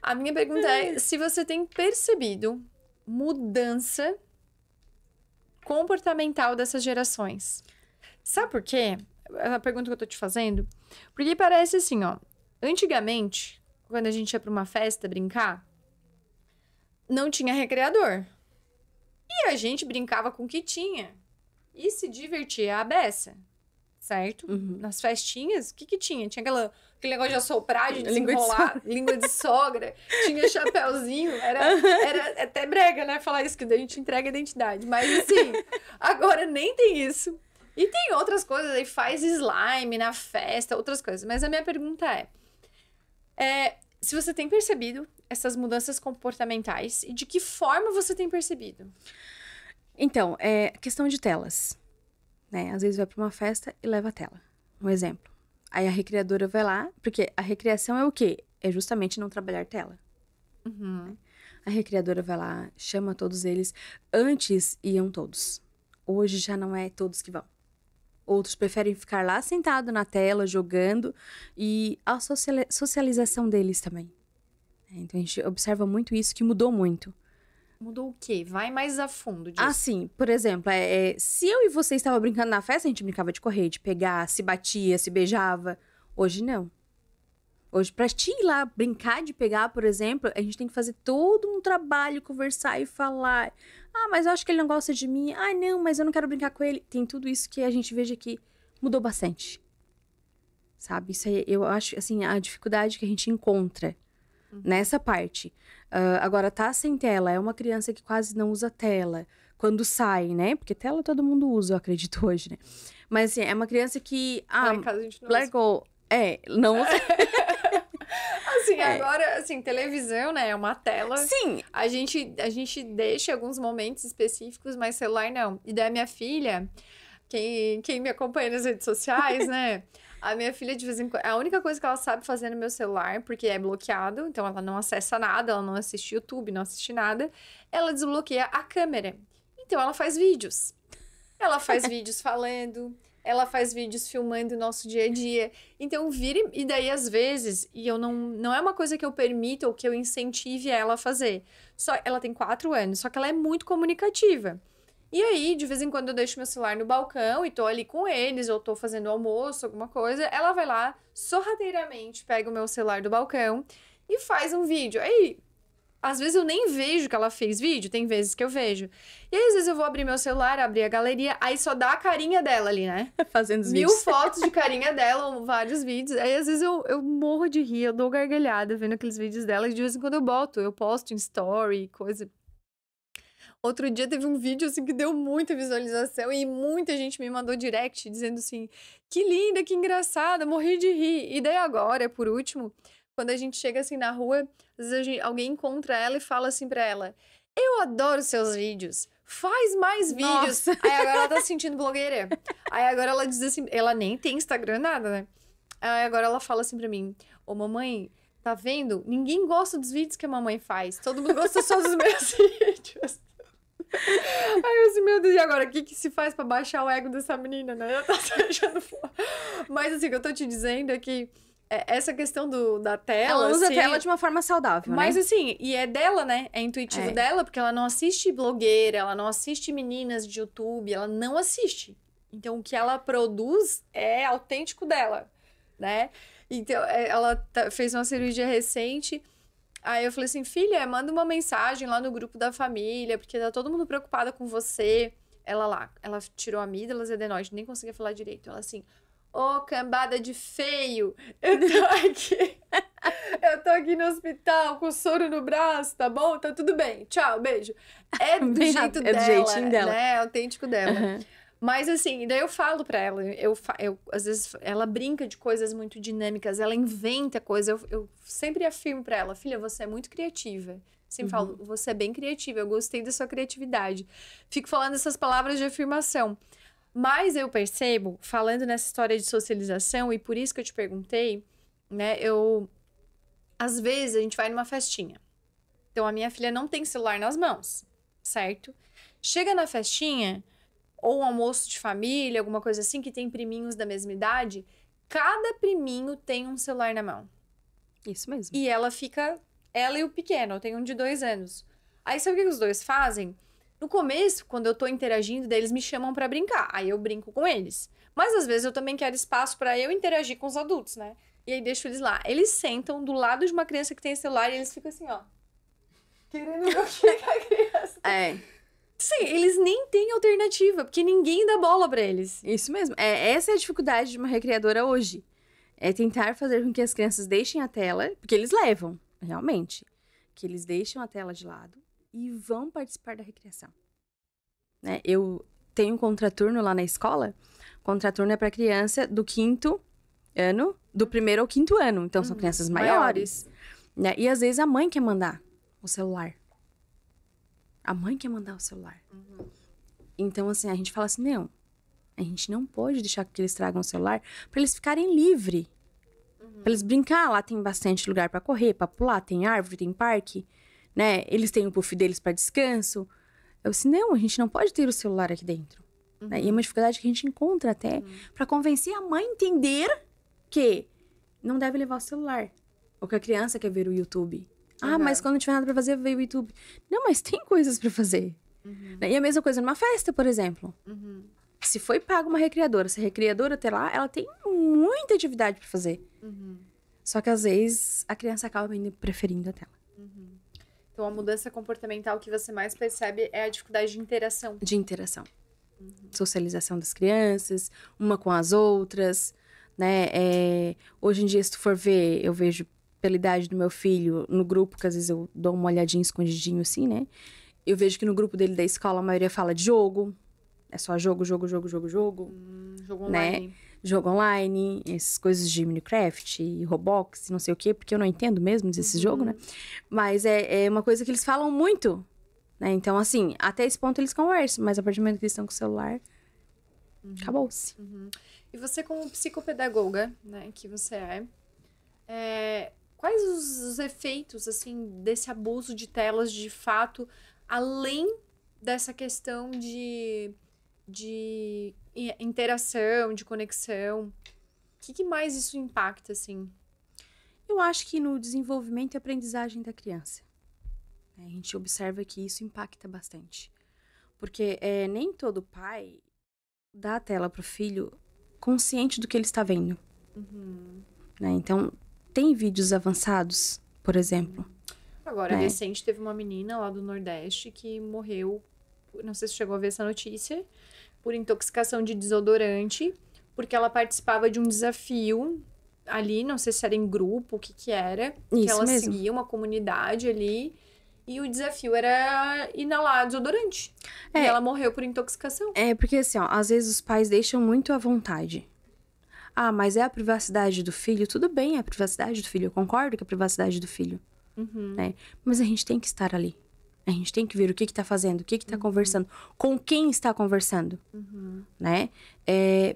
A minha pergunta é se você tem percebido mudança comportamental dessas gerações. Sabe por quê? É a pergunta que eu tô te fazendo. Porque parece assim, ó. Antigamente, quando a gente ia pra uma festa brincar, não tinha recreador. E a gente brincava com o que tinha. E se divertia à beça. Certo? Nas festinhas, o que tinha? Tinha aquele negócio de assoprar, de desenrolar, língua de sogra. Tinha chapéuzinho. Era até brega, né? Falar isso, que a gente entrega a identidade. Mas assim, agora nem tem isso. E tem outras coisas aí, faz slime na festa, outras coisas. Mas a minha pergunta é se você tem percebido essas mudanças comportamentais e de que forma você tem percebido? Então, questão de telas, né? Às vezes vai para uma festa e leva a tela. Um exemplo. Aí a recreadora vai lá, porque a recreação é o quê? É justamente não trabalhar tela. A recreadora vai lá, chama todos eles. Antes iam todos. Hoje já não é todos que vão. Outros preferem ficar lá sentado na tela, jogando. E a socialização deles também. Então, a gente observa muito isso, que mudou muito. Mudou o quê? Vai mais a fundo disso. Assim, por exemplo, se eu e você estavam brincando na festa, a gente brincava de correr, de pegar, se batia, se beijava. Hoje, não. Hoje, pra te ir lá brincar de pegar, por exemplo, a gente tem que fazer todo um trabalho, conversar e falar. Ah, mas eu acho que ele não gosta de mim. Ah, não, mas eu não quero brincar com ele. Tem tudo isso que a gente veja que mudou bastante. sabe? Isso aí, eu acho, assim, a dificuldade que a gente encontra nessa parte. Agora, tá sem tela, é uma criança que quase não usa tela. Quando sai, né? Porque tela todo mundo usa, eu acredito, hoje, né? Mas, assim, é uma criança que... Lá em casa a gente não largou. Não usa. Assim, agora, assim, televisão, né? É uma tela. Sim. A gente deixa alguns momentos específicos, mas celular não. E daí a minha filha, quem me acompanha nas redes sociais, né? A minha filha, de vez em quando... A única coisa que ela sabe fazer no meu celular, porque é bloqueado, então ela não acessa nada, ela não assiste YouTube, não assiste nada. Ela desbloqueia a câmera. Então, ela faz vídeos. Ela faz vídeos falando... Ela faz vídeos filmando o nosso dia a dia. Então, vira... E daí, às vezes... E eu não é uma coisa que eu permita ou que eu incentive ela a fazer. Ela tem 4 anos, só que ela é muito comunicativa. E aí, de vez em quando, eu deixo meu celular no balcão e tô ali com eles, ou tô fazendo almoço, alguma coisa. Ela vai lá, sorrateiramente, pega o meu celular do balcão e faz um vídeo. Aí... Às vezes eu nem vejo que ela fez vídeo, tem vezes que eu vejo. E aí, às vezes eu vou abrir meu celular, abrir a galeria, aí só dá a carinha dela ali, né? Fazendo os 1000 vídeos. fotos de carinha dela, ou vários vídeos. Aí, às vezes, eu morro de rir, eu dou gargalhada vendo aqueles vídeos dela. E de vez em quando eu posto em story, coisa. Outro dia teve um vídeo, assim, que deu muita visualização e muita gente me mandou direct dizendo assim, que linda, que engraçada, morri de rir. E daí agora, por último... Quando a gente chega assim na rua, às vezes alguém encontra ela e fala assim pra ela: eu adoro seus vídeos, faz mais vídeos. Nossa. Aí agora ela tá se sentindo blogueira. Aí agora ela diz assim, ela nem tem Instagram, nada, né? Aí agora ela fala assim pra mim: ô mamãe, tá vendo? Ninguém gosta dos vídeos que a mamãe faz, todo mundo gosta só dos meus vídeos. Aí eu assim, meu Deus, e agora? O que se faz pra baixar o ego dessa menina, né? Ela tá se achando fora. Mas assim, o que eu tô te dizendo é que essa questão da tela... Ela usa assim, a tela de uma forma saudável, mas né? assim, e é dela, né? É intuitivo dela, porque ela não assiste blogueira, ela não assiste meninas de YouTube, ela não assiste. Então, o que ela produz é autêntico dela, né? Então, ela fez uma cirurgia recente... Aí eu falei assim, filha, manda uma mensagem lá no grupo da família, porque tá todo mundo preocupada com você. Ela tirou amígdalas e adenoide, nem conseguia falar direito. Ela assim, ô, cambada de feio, eu tô aqui no hospital com soro no braço, tá bom? Tá tudo bem, tchau, beijo. É do jeito dela, do jeitinho dela. né? É autêntico dela. Uhum. Mas assim, daí eu falo pra ela, às vezes ela brinca de coisas muito dinâmicas, ela inventa coisas, eu sempre afirmo pra ela, filha, você é muito criativa. Sempre falo, você é bem criativa, eu gostei da sua criatividade. Fico falando essas palavras de afirmação. Mas eu percebo, falando nessa história de socialização, e por isso que eu te perguntei, né, às vezes a gente vai numa festinha. Então a minha filha não tem celular nas mãos, certo? Chega na festinha... ou um almoço de família, alguma coisa assim, que tem priminhos da mesma idade, cada priminho tem um celular na mão. Isso mesmo. E ela e o pequeno, eu tenho um de 2 anos. Aí sabe o que os dois fazem? No começo, quando eu tô interagindo, daí eles me chamam pra brincar, aí eu brinco com eles. Mas às vezes eu também quero espaço pra eu interagir com os adultos, né? E aí deixo eles lá. Eles sentam do lado de uma criança que tem celular e eles ficam assim, ó. Querendo ver o que a criança... Sim, eles nem têm alternativa, porque ninguém dá bola pra eles. Isso mesmo. Essa é a dificuldade de uma recreadora hoje. É tentar fazer com que as crianças deixem a tela, porque eles levam, realmente, que eles deixam a tela de lado e vão participar da recreação. Né? Eu tenho um contraturno lá na escola. Contraturno é para criança do 5º ano, do 1º ao 5º ano. Então, são crianças maiores. Né? E às vezes a mãe quer mandar o celular. A mãe quer mandar o celular. Então, assim, a gente fala assim, não. A gente não pode deixar que eles tragam o celular para eles ficarem livres. Para eles brincar. Lá tem bastante lugar para correr, para pular. Tem árvore, tem parque. Né? Eles têm o puff deles para descanso. Eu disse, não, a gente não pode ter o celular aqui dentro. Né? E é uma dificuldade que a gente encontra até para convencer a mãe a entender que não deve levar o celular. Ou que a criança quer ver o YouTube. Ah, mas quando não tiver nada pra fazer, veio o YouTube. Não, mas tem coisas pra fazer. E a mesma coisa numa festa, por exemplo. Se foi paga uma recreadora, se a recreadora até lá, ela tem muita atividade pra fazer. Só que às vezes a criança acaba ainda preferindo a tela. Então a mudança comportamental que você mais percebe é a dificuldade de interação. De interação. Socialização das crianças, uma com as outras. né? Hoje em dia, se tu for ver, eu vejo pela idade do meu filho, no grupo, que às vezes eu dou uma olhadinha escondidinho assim, né? Eu vejo que no grupo dele da escola, a maioria fala de jogo. É só jogo, jogo, jogo, jogo, jogo. Jogo Né? online. Jogo online, essas coisas de Minecraft e Roblox, não sei o quê, porque eu não entendo mesmo desse jogo, né? Mas é uma coisa que eles falam muito, né? Então, assim, até esse ponto eles conversam, mas a partir do momento que eles estão com o celular, acabou-se. E você, como psicopedagoga, né, que você quais os efeitos, assim, desse abuso de telas, de fato, além dessa questão de interação, de conexão? O que mais isso impacta, assim? Eu acho que no desenvolvimento e aprendizagem da criança, né, a gente observa que isso impacta bastante. Porque nem todo pai dá a tela pro filho consciente do que ele está vendo. Né? Então, tem vídeos avançados, por exemplo. Agora, né? recente, teve uma menina lá do Nordeste que morreu, não sei se chegou a ver essa notícia, por intoxicação de desodorante, porque ela participava de um desafio ali, não sei se era em grupo, o que era, que Isso ela mesmo. seguia uma comunidade ali, e o desafio era inalar desodorante. E ela morreu por intoxicação. Porque assim, ó, às vezes os pais deixam muito à vontade. Ah, mas é a privacidade do filho? Tudo bem, é a privacidade do filho. Eu concordo que é a privacidade do filho. Né? Mas a gente tem que estar ali. A gente tem que ver o que tá fazendo, o que tá conversando, com quem está conversando, né?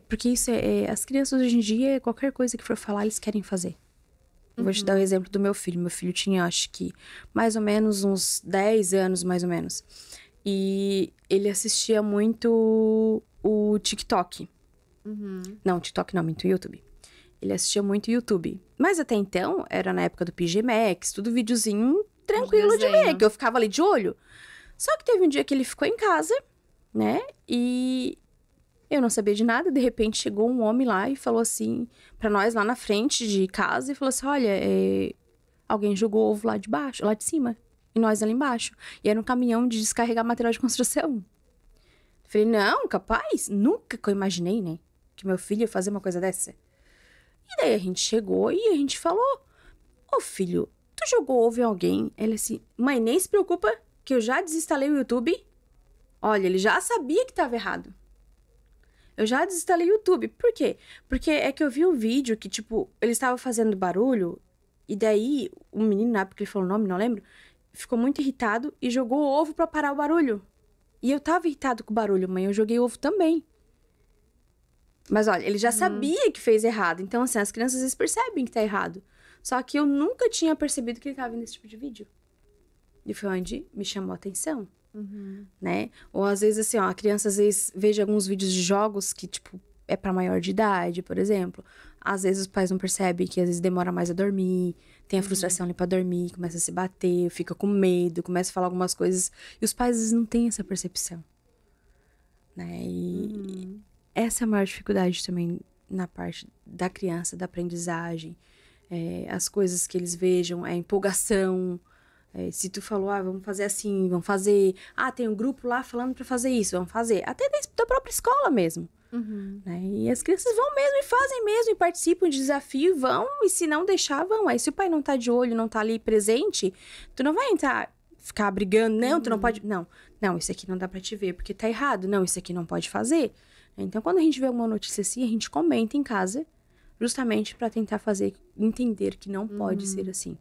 Porque isso as crianças hoje em dia, qualquer coisa que for falar, eles querem fazer. Eu vou te dar o exemplo do meu filho. Meu filho tinha, acho que, mais ou menos uns 10 anos, mais ou menos. E ele assistia muito o TikTok. Não, TikTok não, muito YouTube. Ele assistia muito YouTube. Mas até então, era na época do PG Max, tudo videozinho tranquilo de ver, que eu ficava ali de olho. Só que teve um dia que ele ficou em casa, né? E eu não sabia de nada. De repente, chegou um homem lá e falou assim pra nós lá na frente de casa. E falou assim, olha, alguém jogou ovo lá de baixo, lá de cima. E nós ali embaixo. E era um caminhão de descarregar material de construção. Eu falei, não, capaz? Nunca que eu imaginei, né? Que meu filho ia fazer uma coisa dessa. E daí a gente chegou e a gente falou, ô filho, tu jogou ovo em alguém? Ele assim, mãe, nem se preocupa que eu já desinstalei o YouTube. Olha, ele já sabia que tava errado. Eu já desinstalei o YouTube. Por quê? Porque é que eu vi um vídeo que, tipo, ele estava fazendo barulho e daí o menino, na época que ele falou o nome, não lembro, ficou muito irritado e jogou o ovo pra parar o barulho. E eu tava irritado com o barulho, mãe, eu joguei ovo também. Mas olha, ele já sabia que fez errado. Então, assim, as crianças às vezes percebem que tá errado. Só que eu nunca tinha percebido que ele tava vendo esse tipo de vídeo. E foi onde me chamou a atenção. Né? Ou às vezes, assim, ó, a criança às vezes veja alguns vídeos de jogos que, tipo, é pra maior de idade, por exemplo. Às vezes os pais não percebem que às vezes demora mais a dormir, tem a frustração ali pra dormir, começa a se bater, fica com medo, começa a falar algumas coisas. E os pais às vezes não têm essa percepção. Né? E essa é a maior dificuldade também na parte da criança, da aprendizagem. As coisas que eles vejam, a empolgação. Se tu falou, vamos fazer assim, vamos fazer... tem um grupo lá falando pra fazer isso, vamos fazer. Até da própria escola mesmo. Né? E as crianças vão mesmo e fazem mesmo, e participam de desafio, vão, e se não deixar, vão. Aí se o pai não tá de olho, não tá ali presente, tu não vai entrar, ficar brigando, não, tu não pode... Não, isso aqui não dá pra te ver, porque tá errado. Não, isso aqui não pode fazer. Então, quando a gente vê uma notícia assim, a gente comenta em casa, justamente pra tentar fazer entender que não pode ser assim.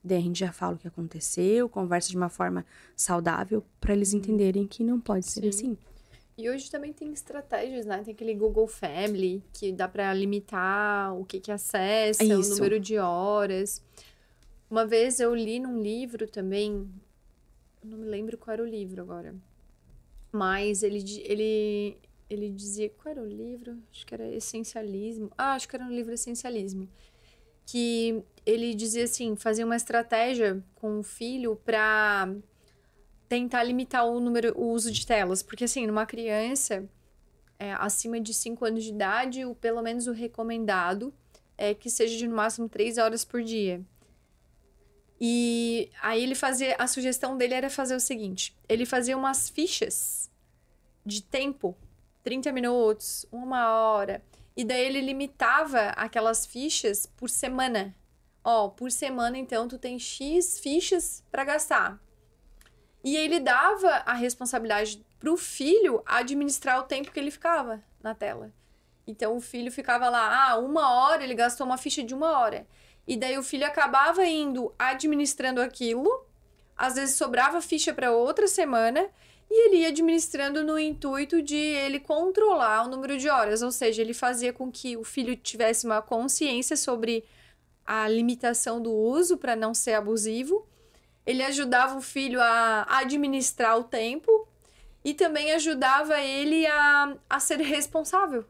Daí a gente já fala o que aconteceu, conversa de uma forma saudável pra eles entenderem que não pode ser assim. E hoje também tem estratégias, né? Tem aquele Google Family, que dá pra limitar o que acessa, o número de horas. Uma vez eu li num livro também, eu não me lembro qual era o livro agora, mas ele dizia, qual era o livro? Acho que era Essencialismo. Acho que era um livro Essencialismo. Que ele dizia assim, fazer uma estratégia com o filho pra tentar limitar o uso de telas. Porque assim, numa criança acima de 5 anos de idade, pelo menos o recomendado é que seja de no máximo 3 horas por dia. E aí a sugestão dele era fazer o seguinte, ele fazia umas fichas de tempo, 30 minutos, 1 hora, E daí ele limitava aquelas fichas por semana. Ó, por semana, então, tu tem X fichas para gastar. E ele dava a responsabilidade pro filho administrar o tempo que ele ficava na tela. Então, o filho ficava lá, 1 hora, ele gastou uma ficha de 1 hora. E daí o filho acabava indo administrando aquilo, às vezes sobrava ficha para outra semana, e ele ia administrando no intuito de ele controlar o número de horas. Ou seja, ele fazia com que o filho tivesse uma consciência sobre a limitação do uso para não ser abusivo. Ele ajudava o filho a administrar o tempo e também ajudava ele a ser responsável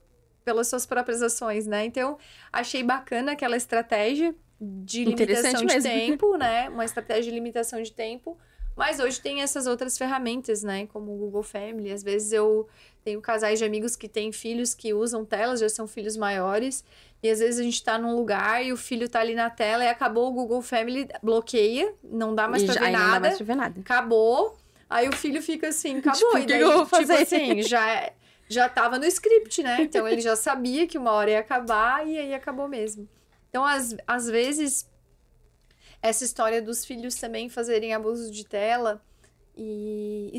pelas suas próprias ações, né? Então, achei bacana aquela estratégia de limitação de tempo, né? Uma estratégia de limitação de tempo. Mas hoje tem essas outras ferramentas, né? Como o Google Family. Às vezes eu tenho casais de amigos que têm filhos que usam telas, já são filhos maiores. E às vezes a gente tá num lugar e o filho tá ali na tela e acabou o Google Family, bloqueia, não dá mais pra ver nada. Não dá mais pra ver nada. Acabou. Aí o filho fica assim, acabou. Tipo, e daí, eu vou fazer? assim, já tava no script, né? Então ele já sabia que 1 hora ia acabar e aí acabou mesmo. Então, às vezes, essa história dos filhos também fazerem abuso de tela e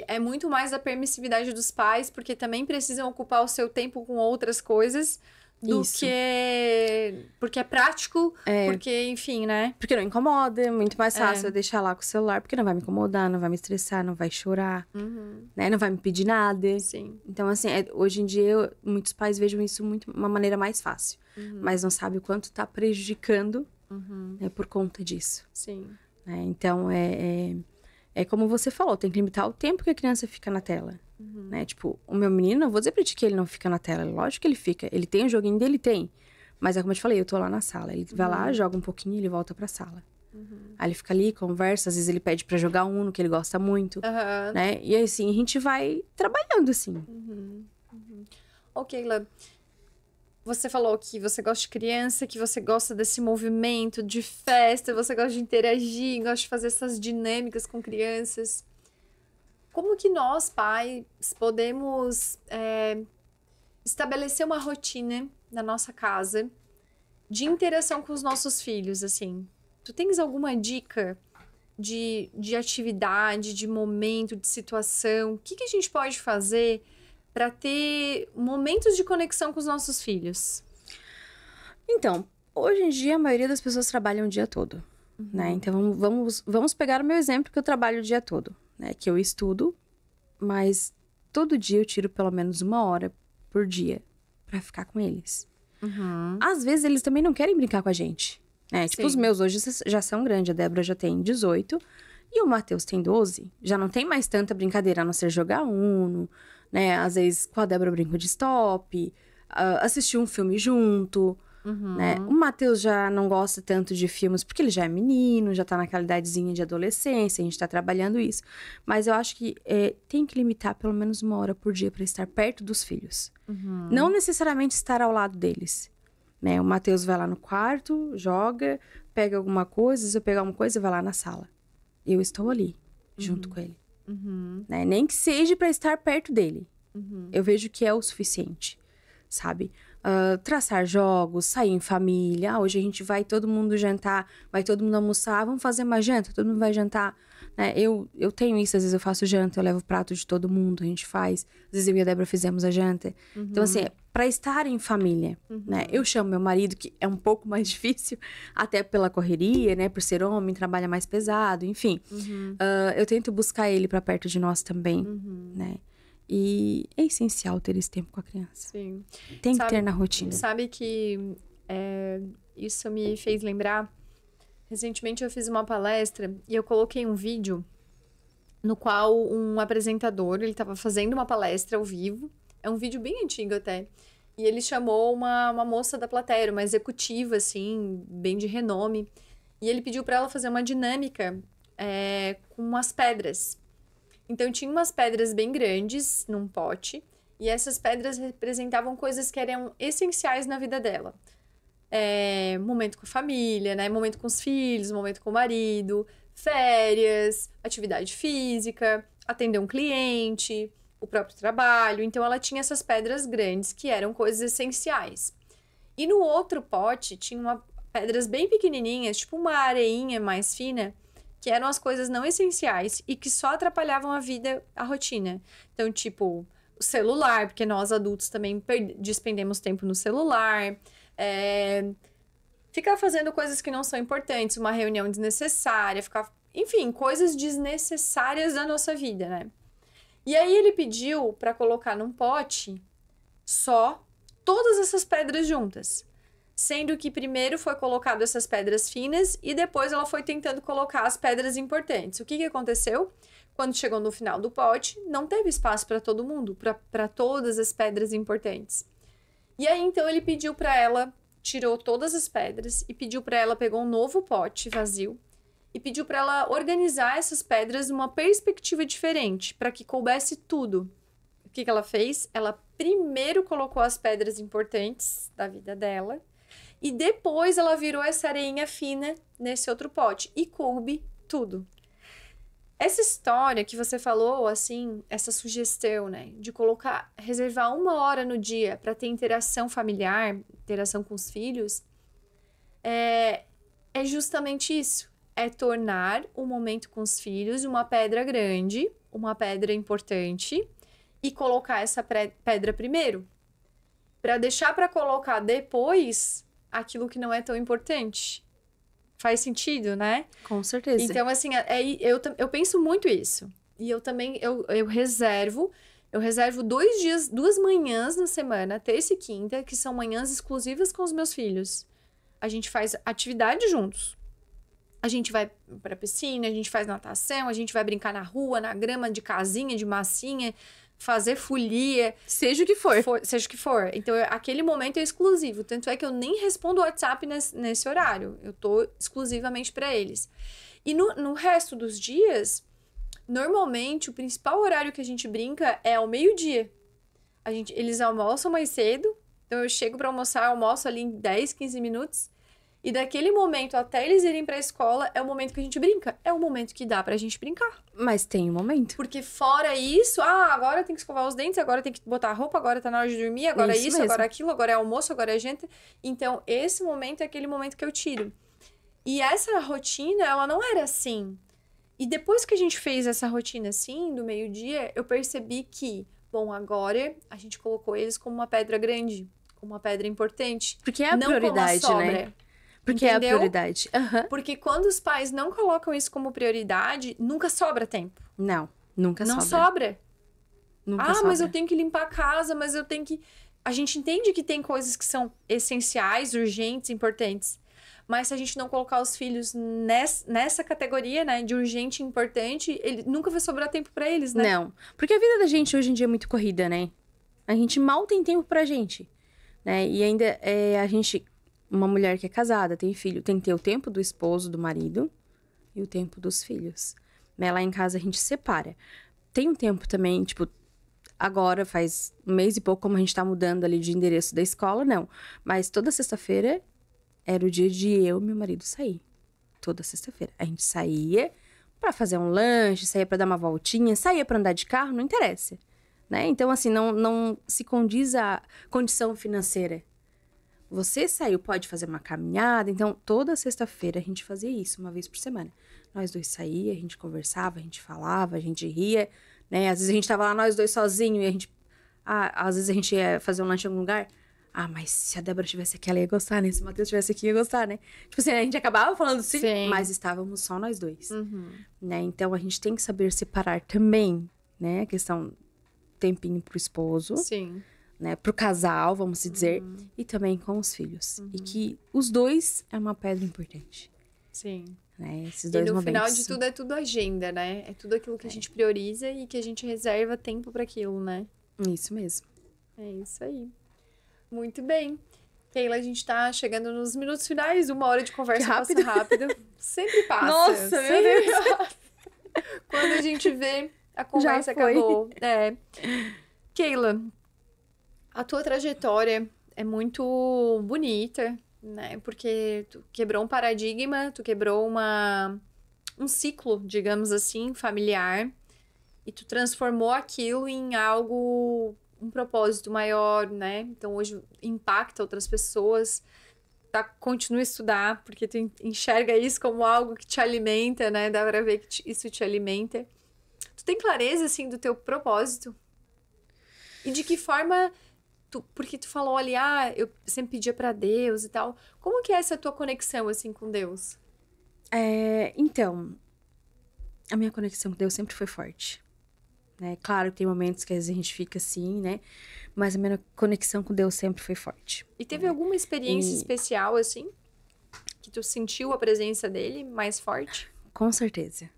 é muito mais da permissividade dos pais, porque também precisam ocupar o seu tempo com outras coisas do que... Porque é prático, porque, enfim, né? Porque não incomoda, é muito mais fácil eu deixar lá com o celular, porque não vai me incomodar, não vai me estressar, não vai chorar, né? Não vai me pedir nada. Sim. Então, assim, hoje em dia, muitos pais vejam isso muito uma maneira mais fácil. Mas não sabe o quanto tá prejudicando, né, por conta disso. Sim. Né? Então, é como você falou, tem que limitar o tempo que a criança fica na tela. Né? Tipo, o meu menino, eu vou dizer pra ti que ele não fica na tela. Lógico que ele fica. Ele tem o joguinho dele? Tem. Mas é como eu te falei, eu tô lá na sala. Ele vai lá, joga um pouquinho e ele volta pra sala. Aí ele fica ali, conversa. Às vezes ele pede pra jogar Uno, que ele gosta muito. Né? E assim, a gente vai trabalhando, assim. Ok, Keila. Você falou que você gosta de criança, que você gosta desse movimento de festa, você gosta de interagir, gosta de fazer essas dinâmicas com crianças. Como que nós, pais, podemos estabelecer uma rotina na nossa casa de interação com os nossos filhos, assim? Tu tens alguma dica de atividade, de momento, de situação? O que a gente pode fazer para ter momentos de conexão com os nossos filhos? Então, hoje em dia, a maioria das pessoas trabalham o dia todo, né? Então, vamos pegar o meu exemplo, que eu trabalho o dia todo, né? Que eu estudo, mas todo dia eu tiro pelo menos 1 hora por dia para ficar com eles. Às vezes, eles também não querem brincar com a gente, né? Tipo, os meus hoje já são grandes. A Débora já tem 18 e o Matheus tem 12. Já não tem mais tanta brincadeira, a não ser jogar Uno, né? Às vezes, com a Débora eu brinco de stop, assistir um filme junto, né? O Matheus já não gosta tanto de filmes, porque ele já é menino, já tá naquela idadezinha de adolescência, a gente tá trabalhando isso. Mas eu acho que tem que limitar pelo menos 1 hora por dia para estar perto dos filhos. Não necessariamente estar ao lado deles, né? O Matheus vai lá no quarto, joga, pega alguma coisa, se eu pegar uma coisa, vai lá na sala. Eu estou ali, junto com ele. Né? Nem que seja para estar perto dele. Eu vejo que é o suficiente, sabe? Traçar jogos, sair em família. Hoje a gente vai todo mundo jantar, vai todo mundo almoçar, vamos fazer uma janta, todo mundo vai jantar. Né? Eu tenho isso, às vezes eu faço janta, eu levo o prato de todo mundo, a gente faz. Às vezes eu e a Débora fizemos a janta. Então, assim, para estar em família, né? Eu chamo meu marido, que é um pouco mais difícil, até pela correria, né? Por ser homem, trabalha mais pesado, enfim. Eu tento buscar ele para perto de nós também, né? E é essencial ter esse tempo com a criança. Sim. Tem que ter na rotina. Sabe que isso me fez lembrar. Recentemente eu fiz uma palestra e eu coloquei um vídeo no qual um apresentador, ele estava fazendo uma palestra ao vivo. É um vídeo bem antigo até. E ele chamou uma moça da plateia, uma executiva, assim, bem de renome. E ele pediu para ela fazer uma dinâmica com umas pedras. Então, tinha umas pedras bem grandes num pote. E essas pedras representavam coisas que eram essenciais na vida dela. Momento com a família, né? Momento com os filhos, momento com o marido, férias, atividade física, atender um cliente, o próprio trabalho. Então, ela tinha essas pedras grandes, que eram coisas essenciais. E no outro pote, tinha pedras bem pequenininhas, tipo uma areinha mais fina, que eram as coisas não essenciais e que só atrapalhavam a vida, a rotina. Então, tipo, o celular, porque nós adultos também despendemos tempo no celular. Ficar fazendo coisas que não são importantes, uma reunião desnecessária, enfim, coisas desnecessárias da nossa vida, né? E aí ele pediu para colocar num pote só todas essas pedras juntas. Sendo que primeiro foi colocado essas pedras finas e depois ela foi tentando colocar as pedras importantes. O que aconteceu? Quando chegou no final do pote, não teve espaço para todo mundo, para todas as pedras importantes. E aí, então, ele pediu para ela, tirou todas as pedras e pediu para ela, pegou um novo pote vazio e pediu para ela organizar essas pedras numa perspectiva diferente, para que coubesse tudo. O que ela fez? Ela primeiro colocou as pedras importantes da vida dela e depois ela virou essa areinha fina nesse outro pote e coube tudo. Essa história que você falou, assim, essa sugestão, né, de reservar 1 hora no dia para ter interação familiar, interação com os filhos, é justamente isso. É tornar o momento com os filhos uma pedra grande, uma pedra importante, e colocar essa pedra primeiro, para deixar para colocar depois aquilo que não é tão importante. Faz sentido, né? Com certeza. Então, assim, eu penso muito isso. E eu também, eu reservo 2 manhãs na semana, terça e quinta, que são manhãs exclusivas com os meus filhos. A gente faz atividade juntos. A gente vai pra piscina, a gente faz natação, a gente vai brincar na rua, na grama, de casinha, de massinha, fazer folia. Seja o que for. Seja o que for. Então, aquele momento é exclusivo. Tanto é que eu nem respondo o WhatsApp nesse horário. Eu tô exclusivamente para eles. E no resto dos dias, normalmente, o principal horário que a gente brinca é ao meio-dia. Eles almoçam mais cedo. Então, eu chego para almoçar, almoço ali em 10, 15 minutos. E daquele momento até eles irem pra escola, é o momento que a gente brinca. É o momento que dá pra gente brincar. Mas tem um momento. Porque fora isso, agora tem que escovar os dentes, agora tem que botar a roupa, agora tá na hora de dormir, agora isso agora aquilo, agora é almoço, agora é janta. Então, esse momento é aquele momento que eu tiro. E essa rotina, ela não era assim. E depois que a gente fez essa rotina assim, do meio-dia, eu percebi que, bom, agora a gente colocou eles como uma pedra grande, como uma pedra importante. Porque é a prioridade, como a sobra. né? Porque entendeu? é a prioridade. Uhum. Porque quando os pais não colocam isso como prioridade, nunca sobra tempo. Não, nunca sobra. Não sobra. Nunca sobra. Mas eu tenho que limpar a casa, mas eu tenho que... A gente entende que tem coisas que são essenciais, urgentes, importantes. Mas se a gente não colocar os filhos nessa categoria, né, de urgente e importante, nunca vai sobrar tempo pra eles, né? Não, porque a vida da gente hoje em dia é muito corrida, né? A gente mal tem tempo pra gente, né? E ainda a gente... Uma mulher que é casada, tem filho, tem que ter o tempo do esposo, do marido e o tempo dos filhos. Né? Lá em casa a gente separa. Tem um tempo também, tipo, agora faz 1 mês e pouco, como a gente tá mudando ali de endereço da escola, não. Mas toda sexta-feira era o dia de eu e meu marido sair. Toda sexta-feira. A gente saía pra fazer um lanche, saía pra dar uma voltinha, saía pra andar de carro, não interessa. Né? Então, assim, não se condiz a condição financeira. Você saiu, pode fazer uma caminhada. Então, toda sexta-feira a gente fazia isso, 1 vez por semana. Nós 2 saía, a gente conversava, a gente falava, a gente ria, né? Às vezes a gente tava lá, nós 2 sozinhos, e a gente... às vezes a gente ia fazer um lanche em algum lugar. Mas se a Débora estivesse aqui, ela ia gostar, né? Se o Matheus estivesse aqui, ia gostar, né? Tipo assim, a gente acabava falando sim. Mas estávamos só nós 2. Uhum. Né? Então, a gente tem que saber separar também, né? A questão tempinho pro esposo. Sim. Né, pro casal, vamos dizer, e também com os filhos. E que os 2 é uma pedra importante. Sim. Né, esses 2 momentos. E no final de tudo é tudo agenda, né? É tudo aquilo que a gente prioriza e que a gente reserva tempo para aquilo, né? Isso mesmo. É isso aí. Muito bem. Keila, a gente tá chegando nos minutos finais, 1 hora de conversa passa rápido. Sempre passa. Nossa, meu Deus! Quando a gente vê, a conversa acabou. Keila, a tua trajetória é muito bonita, né? Porque tu quebrou um paradigma, tu quebrou um ciclo, digamos assim, familiar. e tu transformou aquilo em algo, um propósito maior, né? Então hoje impacta outras pessoas. Tá, continua a estudar, porque tu enxerga isso como algo que te alimenta, né? Dá pra ver que isso te alimenta. Tu tem clareza, assim, do teu propósito? E de que forma... porque tu falou ali, eu sempre pedia pra Deus e tal. Como que é essa tua conexão, assim, com Deus? Então, a minha conexão com Deus sempre foi forte. Né? Claro que tem momentos que às vezes a gente fica assim, né? Mas a minha conexão com Deus sempre foi forte. E teve alguma experiência especial, assim? Que tu sentiu a presença dele mais forte? Com certeza.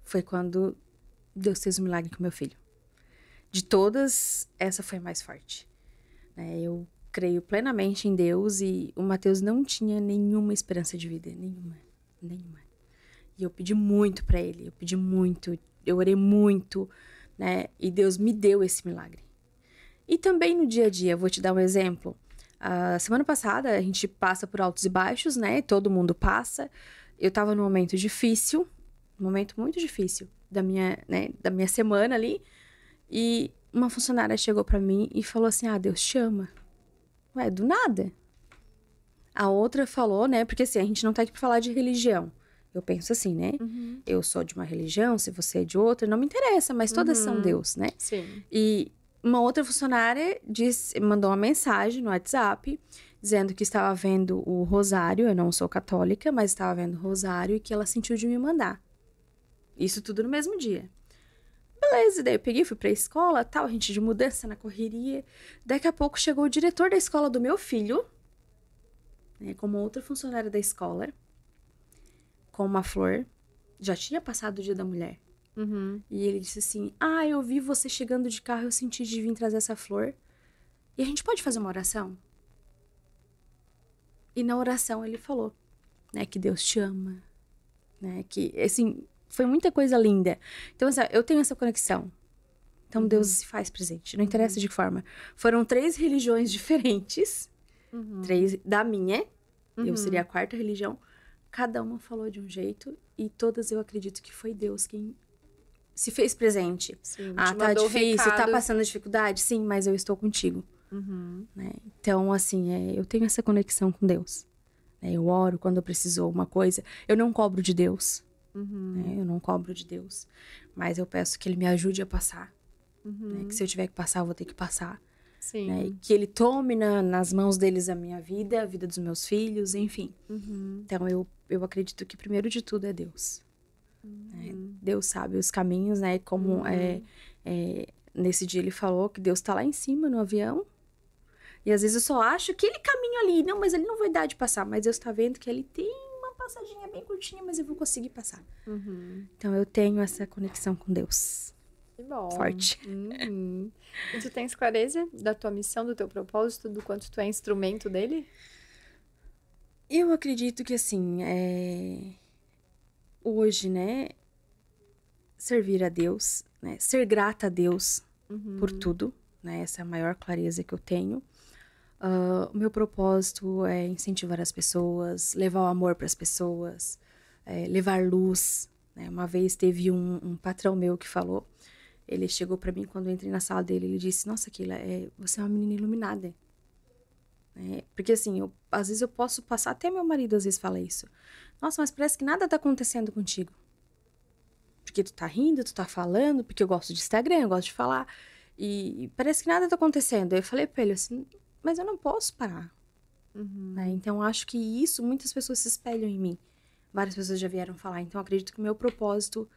Foi quando Deus fez um milagre com meu filho. De todas, essa foi a mais forte. Né? Eu creio plenamente em Deus e o Mateus não tinha nenhuma esperança de vida. Nenhuma. E eu pedi muito pra ele. Eu pedi muito. Eu orei muito. Né? E Deus me deu esse milagre. E também no dia a dia, vou te dar um exemplo. A semana passada, a gente passa por altos e baixos, né? Todo mundo passa. Eu tava num momento difícil, um momento muito difícil da minha semana ali. E uma funcionária chegou pra mim e falou assim, Deus te ama. Ué, do nada. A outra falou, né? Porque assim, a gente não tá aqui pra falar de religião. Eu penso assim, né? Uhum. Eu sou de uma religião, se você é de outra, não me interessa, mas todas são Deus, né? Sim. E uma outra funcionária mandou uma mensagem no WhatsApp dizendo que estava vendo o rosário. Eu não sou católica, mas estava vendo o rosário e que ela sentiu de me mandar. Isso tudo no mesmo dia. Beleza, daí eu peguei, fui pra escola, tal, a gente de mudança na correria. Daqui a pouco chegou o diretor da escola do meu filho, né, como outra funcionária da escola, com uma flor. Já tinha passado o Dia da Mulher. Uhum. E ele disse assim, eu vi você chegando de carro, eu senti de vir trazer essa flor. E a gente pode fazer uma oração? E na oração ele falou, né, que Deus te ama, né, que, assim, foi muita coisa linda. Então, assim, eu tenho essa conexão. Então, Deus se faz presente, não interessa de que forma. Foram 3 religiões diferentes, 3 da minha, eu seria a 4ª religião. Cada uma falou de um jeito e todas eu acredito que foi Deus quem se fez presente. Sim, tá difícil, tá passando dificuldade? Sim, mas eu estou contigo. Né? Então, assim, eu tenho essa conexão com Deus. Né? Eu oro quando eu preciso alguma coisa. Eu não cobro de Deus. Né? Eu não cobro de Deus. Mas eu peço que Ele me ajude a passar. Né? Que se eu tiver que passar, eu vou ter que passar. Sim. Né? Que Ele tome nas mãos deles a minha vida, a vida dos meus filhos, enfim. Então, eu acredito que primeiro de tudo é Deus. Deus sabe os caminhos, né? Como nesse dia ele falou que Deus tá lá em cima no avião. E às vezes eu só acho aquele caminho ali. Não, mas ele não vai dar de passar. Mas Deus tá vendo que ele tem uma passadinha bem curtinha, mas eu vou conseguir passar. Então eu tenho essa conexão com Deus. Que bom. Forte. E tu tens clareza da tua missão, do teu propósito, do quanto tu é instrumento dele? Eu acredito que assim, hoje, né, servir a Deus, né, ser grata a Deus por tudo, né, essa é a maior clareza que eu tenho. O meu propósito é incentivar as pessoas, levar o amor para as pessoas, levar luz. Né? Uma vez teve um patrão meu que falou, ele chegou para mim quando eu entrei na sala dele, ele disse, nossa, Keila, você é uma menina iluminada. Porque assim, às vezes eu posso passar, até meu marido às vezes fala isso. Nossa, mas parece que nada tá acontecendo contigo. Porque tu tá rindo, tu tá falando, porque eu gosto de Instagram, eu gosto de falar. E parece que nada tá acontecendo. Aí eu falei pra ele assim, mas eu não posso parar. Então, eu acho que isso, muitas pessoas se espelham em mim. Várias pessoas já vieram falar. Então, eu acredito que o meu propósito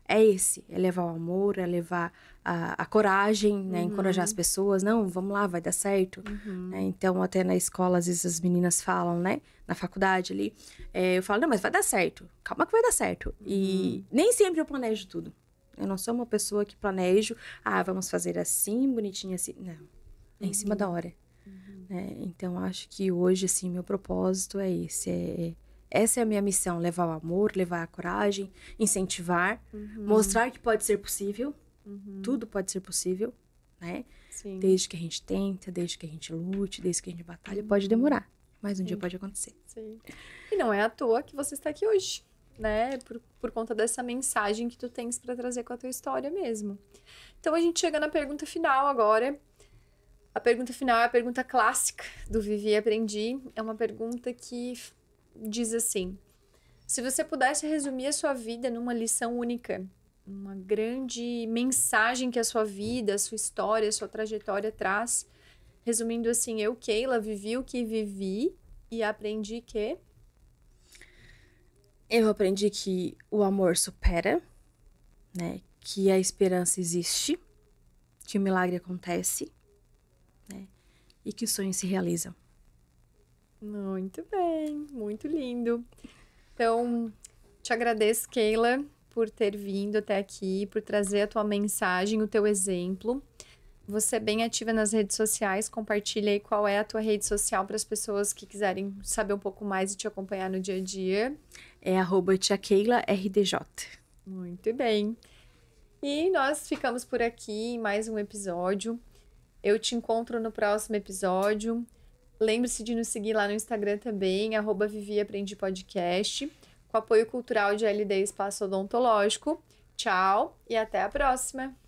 é esse. É levar o amor, é levar a coragem, né? Encorajar as pessoas. Não, vamos lá, vai dar certo. Né? Então, até na escola, às vezes as meninas falam, né? Na faculdade ali. Eu falo, não, mas vai dar certo. Calma que vai dar certo. E nem sempre eu planejo tudo. Eu não sou uma pessoa que planejo. Vamos fazer assim, bonitinho assim. Não. É em cima da hora. Então, acho que hoje, assim, meu propósito é esse. Essa é a minha missão, levar o amor, levar a coragem, incentivar, mostrar que pode ser possível, tudo pode ser possível, né? Sim. Desde que a gente tenta, desde que a gente lute, desde que a gente batalha, pode demorar, mas um dia pode acontecer. Sim. E não é à toa que você está aqui hoje, né? Por conta dessa mensagem que tu tens para trazer com a tua história mesmo. Então a gente chega na pergunta final agora. A pergunta final é a pergunta clássica do Vivi e Aprendi. É uma pergunta que diz assim: se você pudesse resumir a sua vida numa lição única, uma grande mensagem que a sua vida, a sua história, a sua trajetória traz, resumindo assim, eu, Keila, vivi o que vivi e aprendi que... Eu aprendi que o amor supera, né? Que a esperança existe, que o milagre acontece, né? E que os sonhos se realizam. Muito bem, muito lindo. Então, te agradeço, Keila, por ter vindo até aqui, por trazer a tua mensagem, o teu exemplo. Você é bem ativa nas redes sociais, compartilha aí qual é a tua rede social para as pessoas que quiserem saber um pouco mais e te acompanhar no dia a dia. É @tiakeila_rdj. Muito bem. E nós ficamos por aqui em mais um episódio. Eu te encontro no próximo episódio. Lembre-se de nos seguir lá no Instagram também, @viviaprendipodcast, com apoio cultural de LD Espaço Odontológico. Tchau e até a próxima!